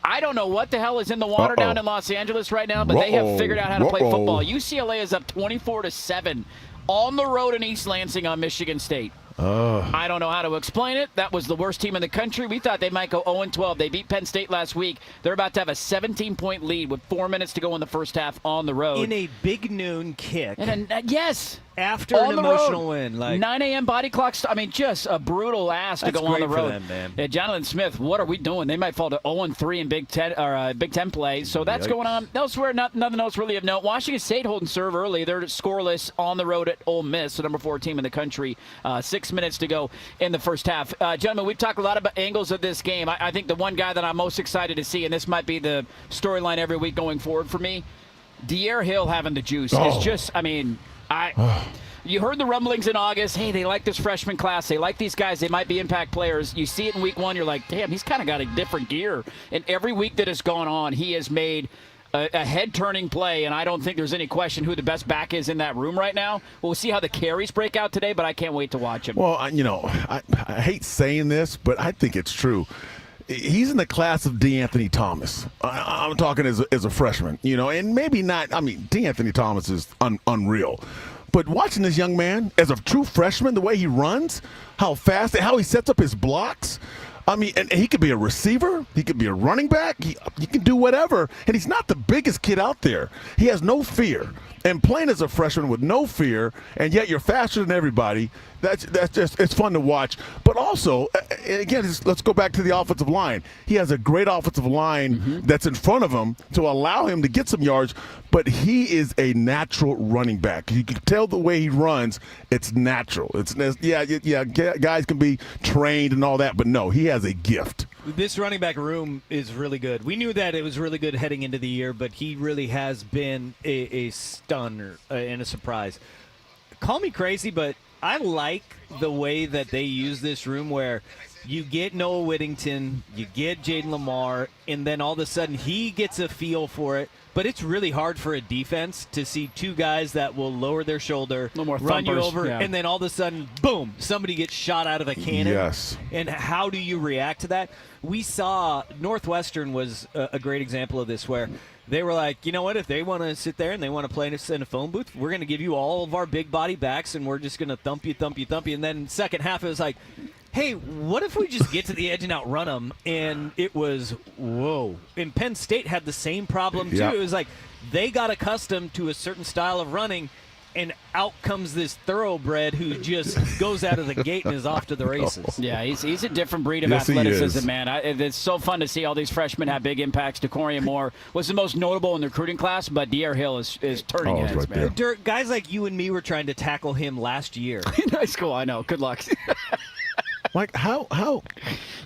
I don't know what the hell is in the water down in Los Angeles right now, but they have figured out how to play football. UCLA is up 24-7 on the road in East Lansing on Michigan State. I don't know how to explain it. That was the worst team in the country. We thought they might go 0-12. They beat Penn State last week. They're about to have a 17-point lead with 4 minutes to go in the first half on the road. In a big noon kick. Yes. After an emotional win. 9 a.m. body clock. Just a brutal ass to go on the road. That's great for them, man. Yeah, Jonathan Smith, what are we doing? They might fall to 0-3 in Big Ten play. So that's going on. Elsewhere, nothing else really of note. Washington State holding serve early. They're scoreless on the road at Ole Miss, the number 4 team in the country. 6 minutes to go in the first half. Gentlemen, we've talked a lot about angles of this game. I think the one guy that I'm most excited to see, and this might be the storyline every week going forward for me, De'Aaron Hill having the juice. It's just, you heard the rumblings in August. Hey, they like this freshman class. They like these guys. They might be impact players. You see it in week 1. You're like, damn, he's kind of got a different gear. And every week that has gone on, he has made a head-turning play, and I don't think there's any question who the best back is in that room right now. We'll see how the carries break out today, but I can't wait to watch him. Well, I hate saying this, but I think it's true. He's in the class of DeAnthony Thomas. I'm talking as a freshman, and maybe not. I mean, DeAnthony Thomas is unreal. But watching this young man as a true freshman, the way he runs, how fast, how he sets up his blocks, I mean, and he could be a receiver. He could be a running back. He can do whatever. And he's not the biggest kid out there. He has no fear. And playing as a freshman with no fear, and yet you're faster than everybody, that's just, it's fun to watch. But also, again, let's go back to the offensive line. He has a great offensive line that's in front of him to allow him to get some yards, but he is a natural running back. You can tell the way he runs, it's natural. Guys can be trained and all that, but no, he has a gift. This running back room is really good. We knew that it was really good heading into the year, but he really has been a stunner and a surprise. Call me crazy, but I like the way that they use this room where you get Noah Whittington, you get Jaden Lamar, and then all of a sudden he gets a feel for it. But it's really hard for a defense to see two guys that will lower their shoulder, run you over, and then all of a sudden, boom, somebody gets shot out of a cannon. Yes. And how do you react to that? We saw Northwestern was a great example of this where they were like, you know what, if they want to sit there and they want to play in a phone booth, we're going to give you all of our big body backs and we're just going to thump you. And then second half, it was like, hey, what if we just get to the edge and outrun them? And it was, whoa. And Penn State had the same problem, too. Yep. It was like they got accustomed to a certain style of running, and out comes this thoroughbred who just goes out of the gate and is off to the races. Yeah, he's a different breed of Yes, he athleticism, is. man. It's so fun to see all these freshmen have big impacts. DeCorian Moore was the most notable in the recruiting class, but Dier Hill is turning heads, right man. Dirk, guys like you and me were trying to tackle him last year. In high school, I know. Good luck. Like, how?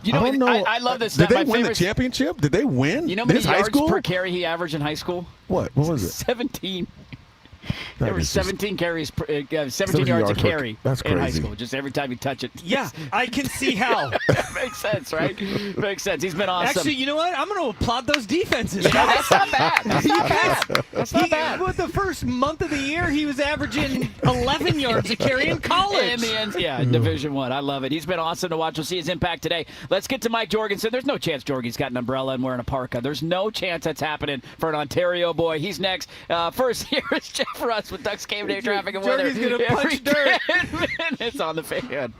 You know, I don't know. I love this. Did they My win the favorite- championship? Did they win? You know how many His high yards school? per carry he averaged in high school? What was it? 17. That There were is just- 17 carries, 17 yards a carry That's in high crazy. school. Just every time you touch it. Yeah, I can see how. Makes sense, right? Makes sense. He's been awesome. Actually, you know what? I'm going to applaud those defenses. That's not bad. That's not bad. That's not bad. With the first month of the year, he was averaging 11 yards a carry in college. In the end, yeah, Division I. I love it. He's been awesome to watch. We'll see his impact today. Let's get to Mike Jorgensen. There's no chance Jorgie's got an umbrella and wearing a parka. There's no chance that's happening for an Ontario boy. He's next. First, here is Jeff Russ with Ducks Game Day traffic and weather. Jorgie's going to Every punch dirt. 10 minutes on the fan.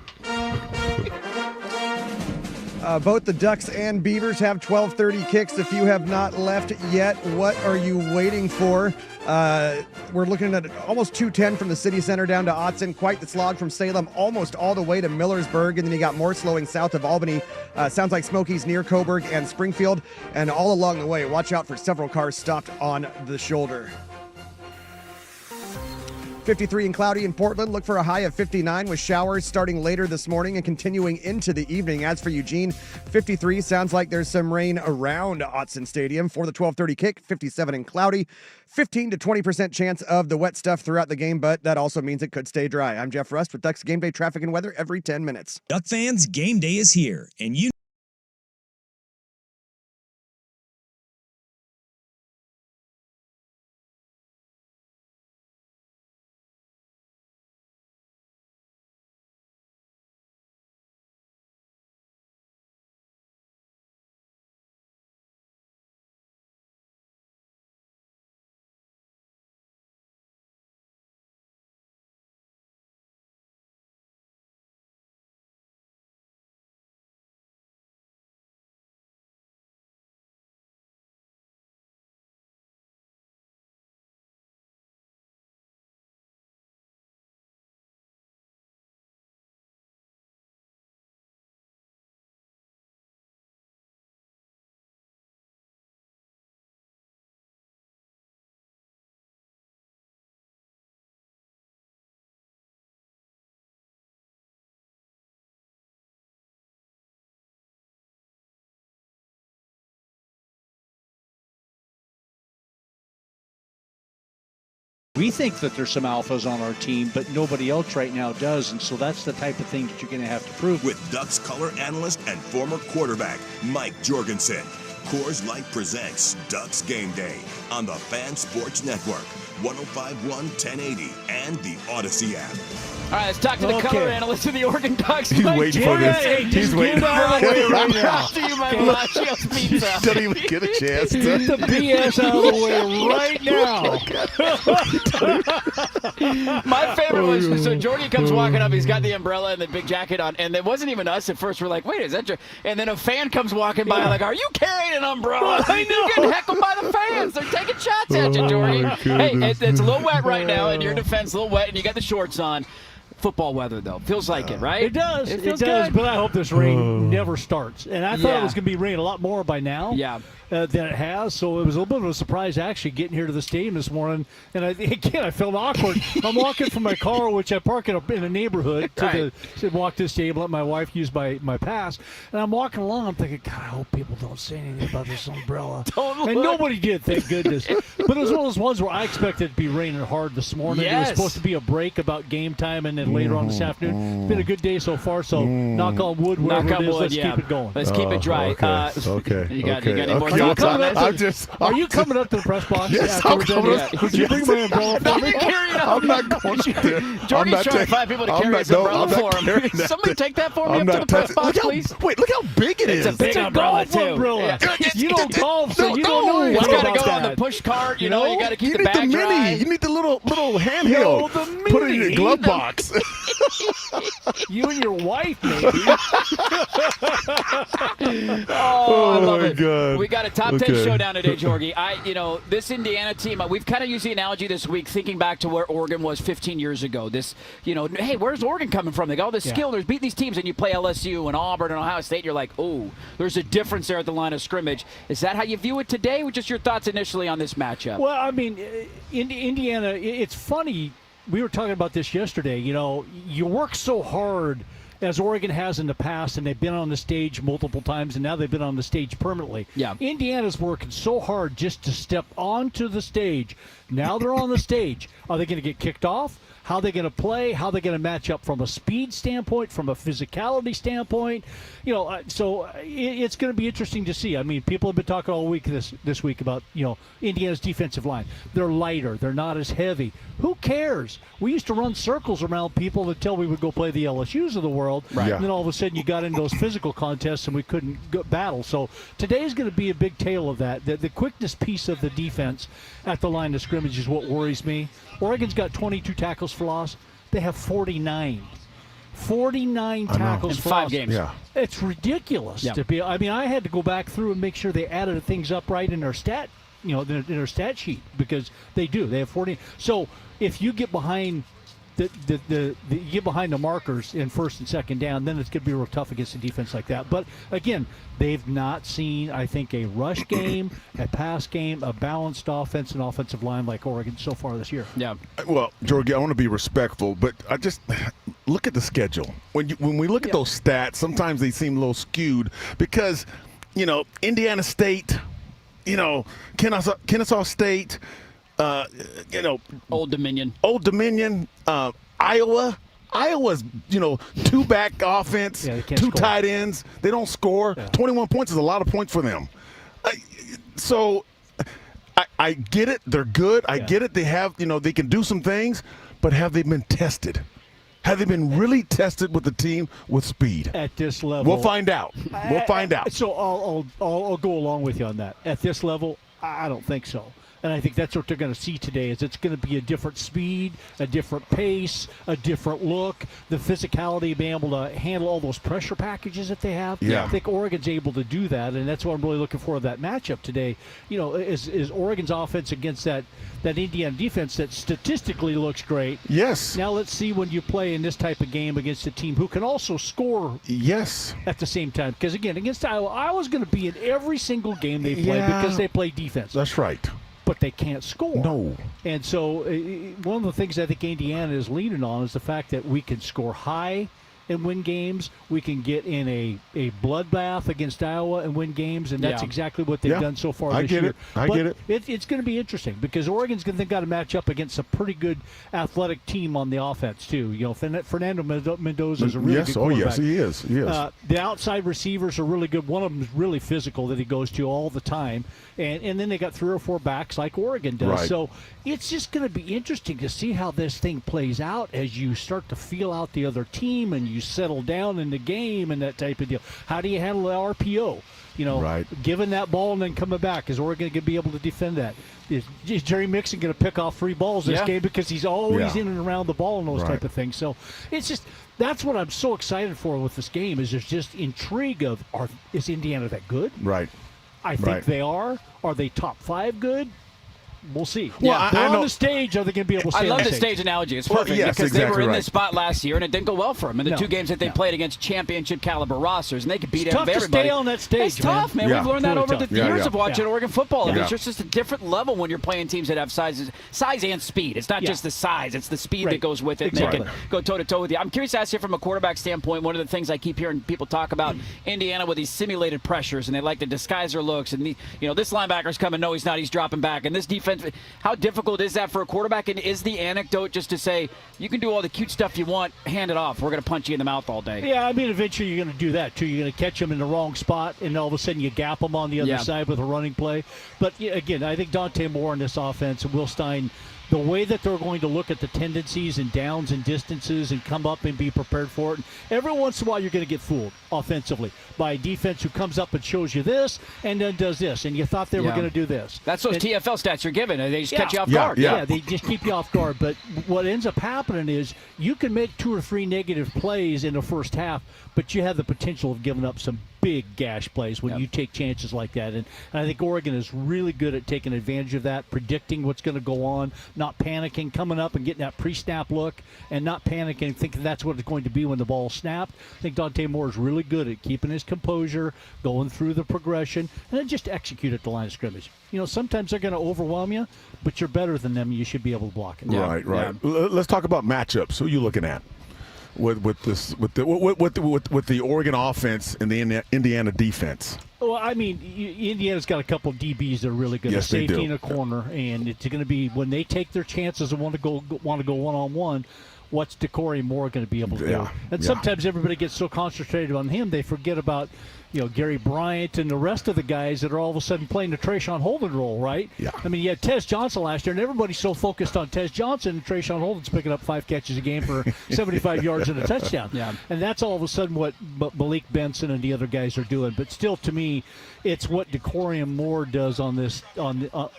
Both the Ducks and Beavers have 12:30 kicks. If you have not left yet, what are you waiting for? We're looking at almost 210 from the city center down to Autzen. Quite the slog from Salem, almost all the way to Millersburg. And then you got more slowing south of Albany. Sounds like Smokies near Coburg and Springfield. And all along the way, watch out for several cars stopped on the shoulder. 53 and cloudy in Portland. Look for a high of 59 with showers starting later this morning and continuing into the evening. As for Eugene, 53. Sounds like there's some rain around Autzen Stadium for the 12:30 kick. 57 and cloudy. 15 to 20% chance of the wet stuff throughout the game, but that also means it could stay dry. I'm Jeff Rust with Ducks Game Day traffic and weather every 10 minutes. Duck fans, Game Day is here, and you We think that there's some alphas on our team, but nobody else right now does, and so that's the type of thing that you're going to have to prove. With Ducks color analyst and former quarterback Mike Jorgensen, Coors Light presents Ducks Game Day on the Fan Sports Network, 105.1 1080, and the Odyssey app. All right, let's talk to the color analyst of the Oregon Ducks. He's waiting for this. He's waiting for it right now. To you, my Bellagio's pizza. He doesn't even get a chance to. Get the BS out of the way right now. My favorite was, so Jordy comes walking up, he's got the umbrella and the big jacket on, and it wasn't even us at first. We're like, wait, is that and then a fan comes walking by, like, are you carrying an umbrella? I know. You're getting heckled by the fans. They're taking shots at you, Jordy. Hey, it's a little wet right now, and your defense a little wet, and you got the shorts on. Football weather, though. Feels like it, right? It does. It does, good. but I hope this rain never starts. And I thought it was going to be raining a lot more by now than it has. So it was a little bit of a surprise, actually, getting here to the stadium this morning. And I felt awkward. I'm walking from my car, which I park in a neighborhood, to walk to the stadium, let my wife use my pass. And I'm walking along. I'm thinking, God, I hope people don't say anything about this umbrella. And nobody did, thank goodness. But it was one of those ones where I expected it to be raining hard this morning. Yes. It was supposed to be a break about game time, and then later on this afternoon. It's been a good day so far, so knock on wood, wherever it is, let's keep it going. Let's keep it dry. Okay. You got any more thoughts on this? Are you coming up to the press box? Yes, I'm coming up. Could you bring my umbrella for me? I'm not going up there. Jordy's trying to find people to carry his umbrella for him. Somebody take that for me up to the press box, please. Wait, look how big it is. It's a big umbrella, too. You don't golf, so you don't know anything about that. You got to go on the push cart. You know, you got to keep the bag dry. You need the little handheld. Put it in your glove box. You and your wife, maybe. I love it. God. We got a top 10 showdown today, Jorgie. This Indiana team, we've kind of used the analogy this week, thinking back to where Oregon was 15 years ago. Hey, where's Oregon coming from? They got all this skill. They're beating these teams, and you play LSU and Auburn and Ohio State, and you're like, oh, there's a difference there at the line of scrimmage. Is that how you view it today? Or just your thoughts initially on this matchup? Well, I mean, Indiana, it's funny. We were talking about this yesterday. You work so hard as Oregon has in the past, and they've been on the stage multiple times, and now they've been on the stage permanently. Yeah. Indiana's working so hard just to step onto the stage. Now they're on the stage. Are they going to get kicked off? How are they going to play? How are they going to match up from a speed standpoint, from a physicality standpoint? So it's going to be interesting to see. I mean, people have been talking all week this week about, Indiana's defensive line. They're lighter. They're not as heavy. Who cares? We used to run circles around people until we would go play the LSUs of the world. Right. And then all of a sudden you got into those physical contests and we couldn't battle. So today's going to be a big tale of that. The quickness piece of the defense at the line of scrimmage is what worries me. Oregon's got 22 tackles for loss. They have 49. 49 tackles for 5 games. Yeah. It's ridiculous to be. I mean, I had to go back through and make sure they added things up right in their stat, in their stat sheet, because they do. They have 40. So if you get behind you get behind the markers in first and second down, then it's going to be real tough against a defense like that. But again, they've not seen, I think, a rush game, a pass game, a balanced offense and offensive line like Oregon so far this year. Yeah. Well, Jorgie, I want to be respectful, but I just look at the schedule. When we look at those stats, sometimes they seem a little skewed because, Indiana State, Kennesaw State, Old Dominion, Iowa. Iowa's, 2-back offense, 2 tight ends. They don't score. Yeah. 21 points is a lot of points for them. I get it. They're good. I get it. They have, they can do some things, but have they been tested? Have they been really tested with the team with speed? At this level. We'll find out. So I'll go along with you on that. At this level, I don't think so. And I think that's what they're going to see today. Is it's going to be a different speed, a different pace, a different look, the physicality, being able to handle all those pressure packages that they have. Yeah. I think Oregon's able to do that, and that's what I'm really looking for in that matchup today. Is Oregon's offense against that Indiana defense that statistically looks great. Yes. Now let's see when you play in this type of game against a team who can also score. Yes. At the same time, because again, against Iowa's going to be in every single game they play because they play defense. That's right. But they can't score. No. And so one of the things I think Indiana is leaning on is the fact that we can score high and win games. We can get in a bloodbath against Iowa and win games, and that's exactly what they've done so far this year. I get it. It's going to be interesting because Oregon's going to got to match up against a pretty good athletic team on the offense too. You know, Fernando Mendoza is a really good quarterback. Yes, he is. The outside receivers are really good. One of them is really physical that he goes to all the time, and then they got 3 or 4 backs like Oregon does. Right. So it's just going to be interesting to see how this thing plays out as you start to feel out the other team and you settle down in the game and that type of deal. How do you handle the RPO? You know, giving that ball and then coming back. Is Oregon going to be able to defend that? Is Jerry Mixon going to pick off 3 balls this game because he's always in and around the ball and those type of things? So it's just that's what I'm so excited for with this game is there's just intrigue of is Indiana that good? Right. I think they are. Are they top 5 good? We'll see. Yeah, they're on the stage. Are they going to be able to stay I love on the stage analogy. It's perfect because they were in this spot last year, and it didn't go well for them. In the 2 games that they played against championship caliber rosters, and they could beat everybody. It's tough to stay on that stage, It's tough, man. We've learned that over the years of watching Oregon football. It's just a different level when you're playing teams that have size and speed. It's not just the size; it's the speed that goes with it. Exactly. And they can go toe to toe with you. I'm curious to ask you from a quarterback standpoint. One of the things I keep hearing people talk about Indiana with these simulated pressures, and they like to disguise their looks. And this linebacker's coming. No, he's not. He's dropping back. And this defense, how difficult is that for a quarterback? And is the anecdote just to say, you can do all the cute stuff you want, hand it off. We're going to punch you in the mouth all day. Yeah, I mean, eventually you're going to do that, too. You're going to catch them in the wrong spot, and all of a sudden you gap them on the other side with a running play. But, again, I think Dante Moore in this offense and Will Stein, the way that they're going to look at the tendencies and downs and distances and come up and be prepared for it. And every once in a while you're going to get fooled offensively by a defense who comes up and shows you this and then does this, and you thought they were going to do this. That's those TFL stats you're given. They just catch you off guard. Yeah, they just keep you off guard. But what ends up happening is you can make 2 or 3 negative plays in the first half, but you have the potential of giving up some big gash plays when you take chances like that. And I think Oregon is really good at taking advantage of that, predicting what's going to go on, not panicking, coming up and getting that pre-snap look and not panicking, thinking that's what it's going to be when the ball snapped. I think Dante Moore is really good at keeping his composure, going through the progression, and then just execute at the line of scrimmage. You know, sometimes they're going to overwhelm you, but you're better than them. You should be able to block it. Right. Let's talk about matchups. Who are you looking at? With the Oregon offense and the Indiana defense. Well, I mean, Indiana's got a couple of DBs that are really good. Yes, a safety they do. and a corner, and it's going to be when they take their chances and want to go one-on-one. What's Decory Moore going to be able to do? And sometimes everybody gets so concentrated on him they forget about Gary Bryant and the rest of the guys that are all of a sudden playing the Trayshawn Holden role, right? Yeah. I mean, you had Tez Johnson last year, and everybody's so focused on Tez Johnson, and Trayshawn Holden's picking up 5 catches a game for 75 yards and a touchdown. Yeah. And that's all of a sudden what Malik Benson and the other guys are doing. But still, to me, it's what Decory Moore does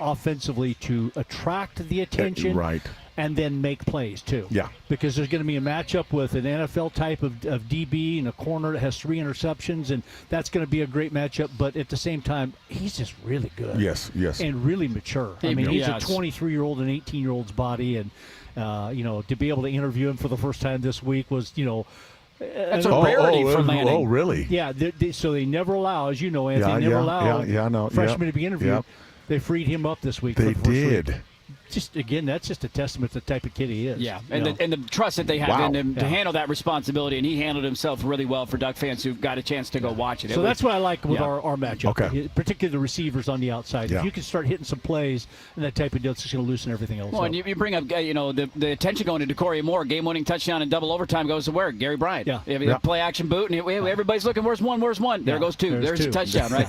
offensively to attract the attention. Right. And then make plays, too. Yeah. Because there's going to be a matchup with an NFL type of DB and a corner that has 3 interceptions, and that's going to be a great matchup. But at the same time, he's just really good. Yes. And really mature. I mean, he's a 23-year-old and 18-year-old's body, and, to be able to interview him for the first time this week was, that's a rarity for Lanning. Oh, really? Yeah, so they never allow, as you know, Anthony, never allow freshmen to be interviewed. Yep. They freed him up this week. They for the first did. week. Just again, that's just a testament to the type of kid he is. Yeah, and the trust that they have in him to handle that responsibility, and he handled himself really well for Duck fans who got a chance to go watch it. So that's what I like with our matchup, particularly the receivers on the outside. Yeah. If you can start hitting some plays and that type of deal, it's just going to loosen everything else up. And you bring up, the attention going to Decory Moore, game-winning touchdown in double overtime goes to where? Gary Bryant. Yeah. Play action boot, and everybody's looking, where's one? There goes 2. There's a touchdown, right?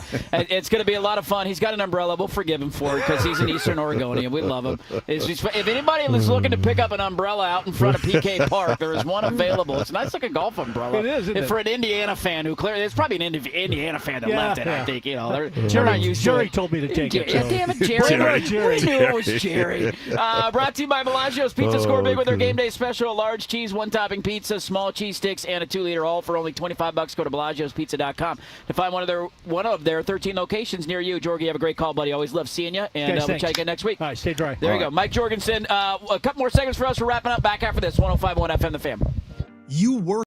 It's going to be a lot of fun. He's got an umbrella. We'll forgive him for it because he's an Eastern Oregonian. We love him. If anybody is looking to pick up an umbrella out in front of PK Park, there is one available. It's a nice-looking golf umbrella. It is, isn't it? For an Indiana fan who clearly, it's probably an Indiana fan that left it, I think. They're not used to Jerry it. told me to take it. Yeah, damn it, Jerry. We knew it was Jerry. Brought to you by Bellagio's Pizza. Score big with their game day special. A large cheese, 1-topping pizza, small cheese sticks, and a 2-liter all for only $25. Go to Bellagio'sPizza.com to find one of their 13 locations near you. Jorgie, have a great call, buddy. Always love seeing you, and we'll chat again next week. All right, stay dry. There you go. Mike Jorgensen, a couple more segments for us. We're wrapping up back after this. 105.1 FM, The Fan. You work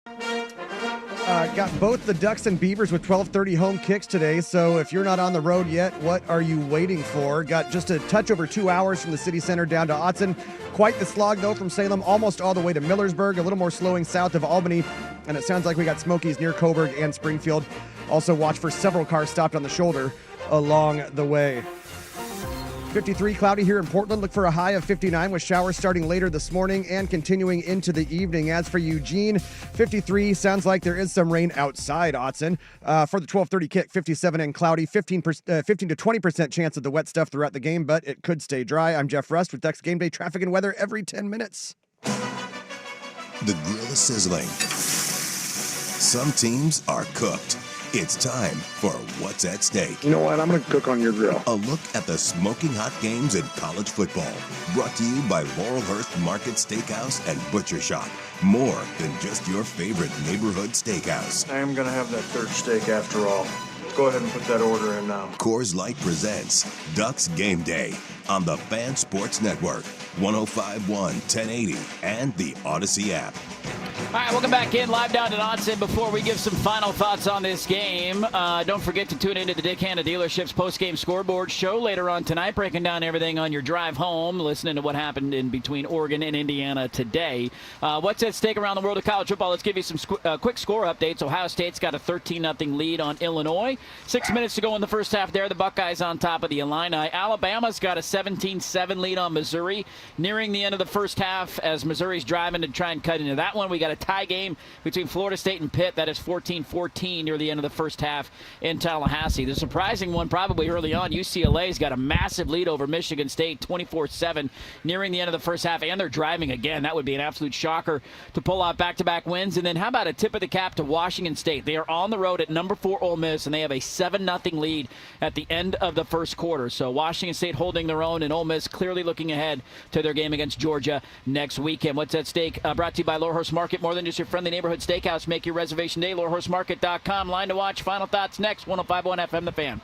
Got both the Ducks and Beavers with 12:30 home kicks today. So if you're not on the road yet, what are you waiting for? Got just a touch over 2 hours from the city center down to Autzen. Quite the slog, though, from Salem almost all the way to Millersburg. A little more slowing south of Albany. And it sounds like we got Smokies near Coburg and Springfield. Also watch for several cars stopped on the shoulder along the way. 53 cloudy here in Portland. Look for a high of 59 with showers starting later this morning and continuing into the evening. As for Eugene, 53. Sounds like there is some rain outside Autzen. For the 12:30 kick, 57 and cloudy. 15 to 20% chance of the wet stuff throughout the game, but it could stay dry. I'm Jeff Rust with Ducks Game Day traffic and weather every 10 minutes. The grill is sizzling. Some teams are cooked. It's time for What's at Stake. You know what? I'm going to cook on your grill. A look at the smoking hot games in college football. Brought to you by Laurelhurst Market Steakhouse and Butcher Shop. More than just your favorite neighborhood steakhouse. I am going to have that third steak after all. Go ahead and put that order in now. Coors Light presents Ducks Game Day on the Fan Sports Network, 105.1, 1080, and the Odyssey app. All right, welcome back in live down at Autzen. Before we give some final thoughts on this game, don't forget to tune into the Dick Hanna Dealerships post-game scoreboard show later on tonight, breaking down everything on your drive home, listening to what happened in between Oregon and Indiana today. What's at stake around the world of college football? Let's give you some quick score updates. Ohio State's got a 13-0 lead on Illinois. 6 minutes to go in the first half there. The Buckeyes on top of the Illini. Alabama's got a 17-7 lead on Missouri. Nearing the end of the first half as Missouri's driving to try and cut into that one. We got a tie game between Florida State and Pitt. That is 14-14 near the end of the first half in Tallahassee. The surprising one probably early on, UCLA's got a massive lead over Michigan State, 24-7 nearing the end of the first half, and they're driving again. That would be an absolute shocker to pull out back-to-back wins. And then how about a tip of the cap to Washington State? They are on the road at number 4 Ole Miss, and they have a 7-0 lead at the end of the first quarter. So Washington State holding their own, and Ole Miss clearly looking ahead to their game against Georgia next weekend. What's at stake? Brought to you by Laurelhurst Market. More than just your friendly neighborhood steakhouse. Make your reservation today. LaurelhurstMarket.com. Line to watch. Final thoughts next. 105.1 FM, The Fan.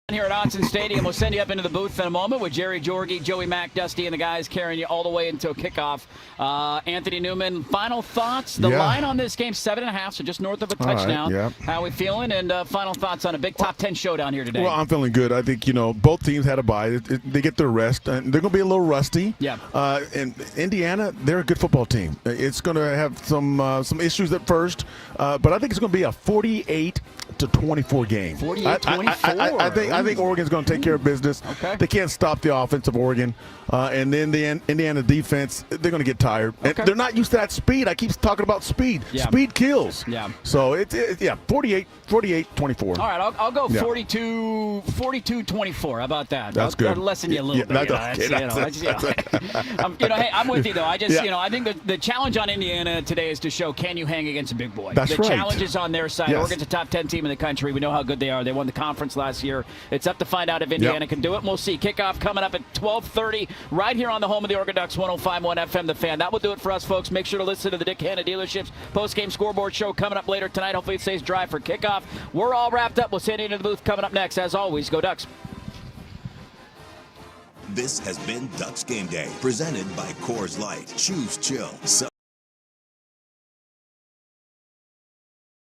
Here at Autzen Stadium. We'll send you up into the booth in a moment with Jerry Jorge, Joey Mack, Dusty, and the guys carrying you all the way until kickoff. Anthony Newman, final thoughts? The line on this game, 7.5, so just north of a touchdown. Right, How are we feeling? And final thoughts on a big top 10 showdown here today. Well, I'm feeling good. I think, both teams had a bye. They get their rest. And they're going to be a little rusty. Yeah. And Indiana, they're a good football team. It's going to have some issues at first, but I think it's going to be a 48-24 game. 48-24. I think Oregon's going to take care of business. Okay. They can't stop the offense of Oregon. And then the Indiana defense, they're going to get tired. Okay. And they're not used to that speed. I keep talking about speed. Yeah. Speed kills. Yeah. So, 48-24. All right, I'll go 42-24. How about that? That's good. I'll lessen you a little bit. Hey, I'm with you, though. I think the challenge on Indiana today is to show, can you hang against a big boy? That's the right. challenge is on their side. Yes. Oregon's a top 10 team in in the country. We know how good they are. They won the conference last year. It's up to find out if Indiana can do it, and we'll see. Kickoff coming up at 12:30 right here on the home of the Oregon Ducks, 105.1 FM The Fan. That will do it for us, folks. Make sure to listen to the Dick Hanna Dealerships post-game scoreboard show coming up later tonight. Hopefully it stays dry for kickoff. We're all wrapped up. We'll send you into the booth coming up next. As always, go Ducks. This has been Ducks Game Day, presented by Coors Light. Choose chill.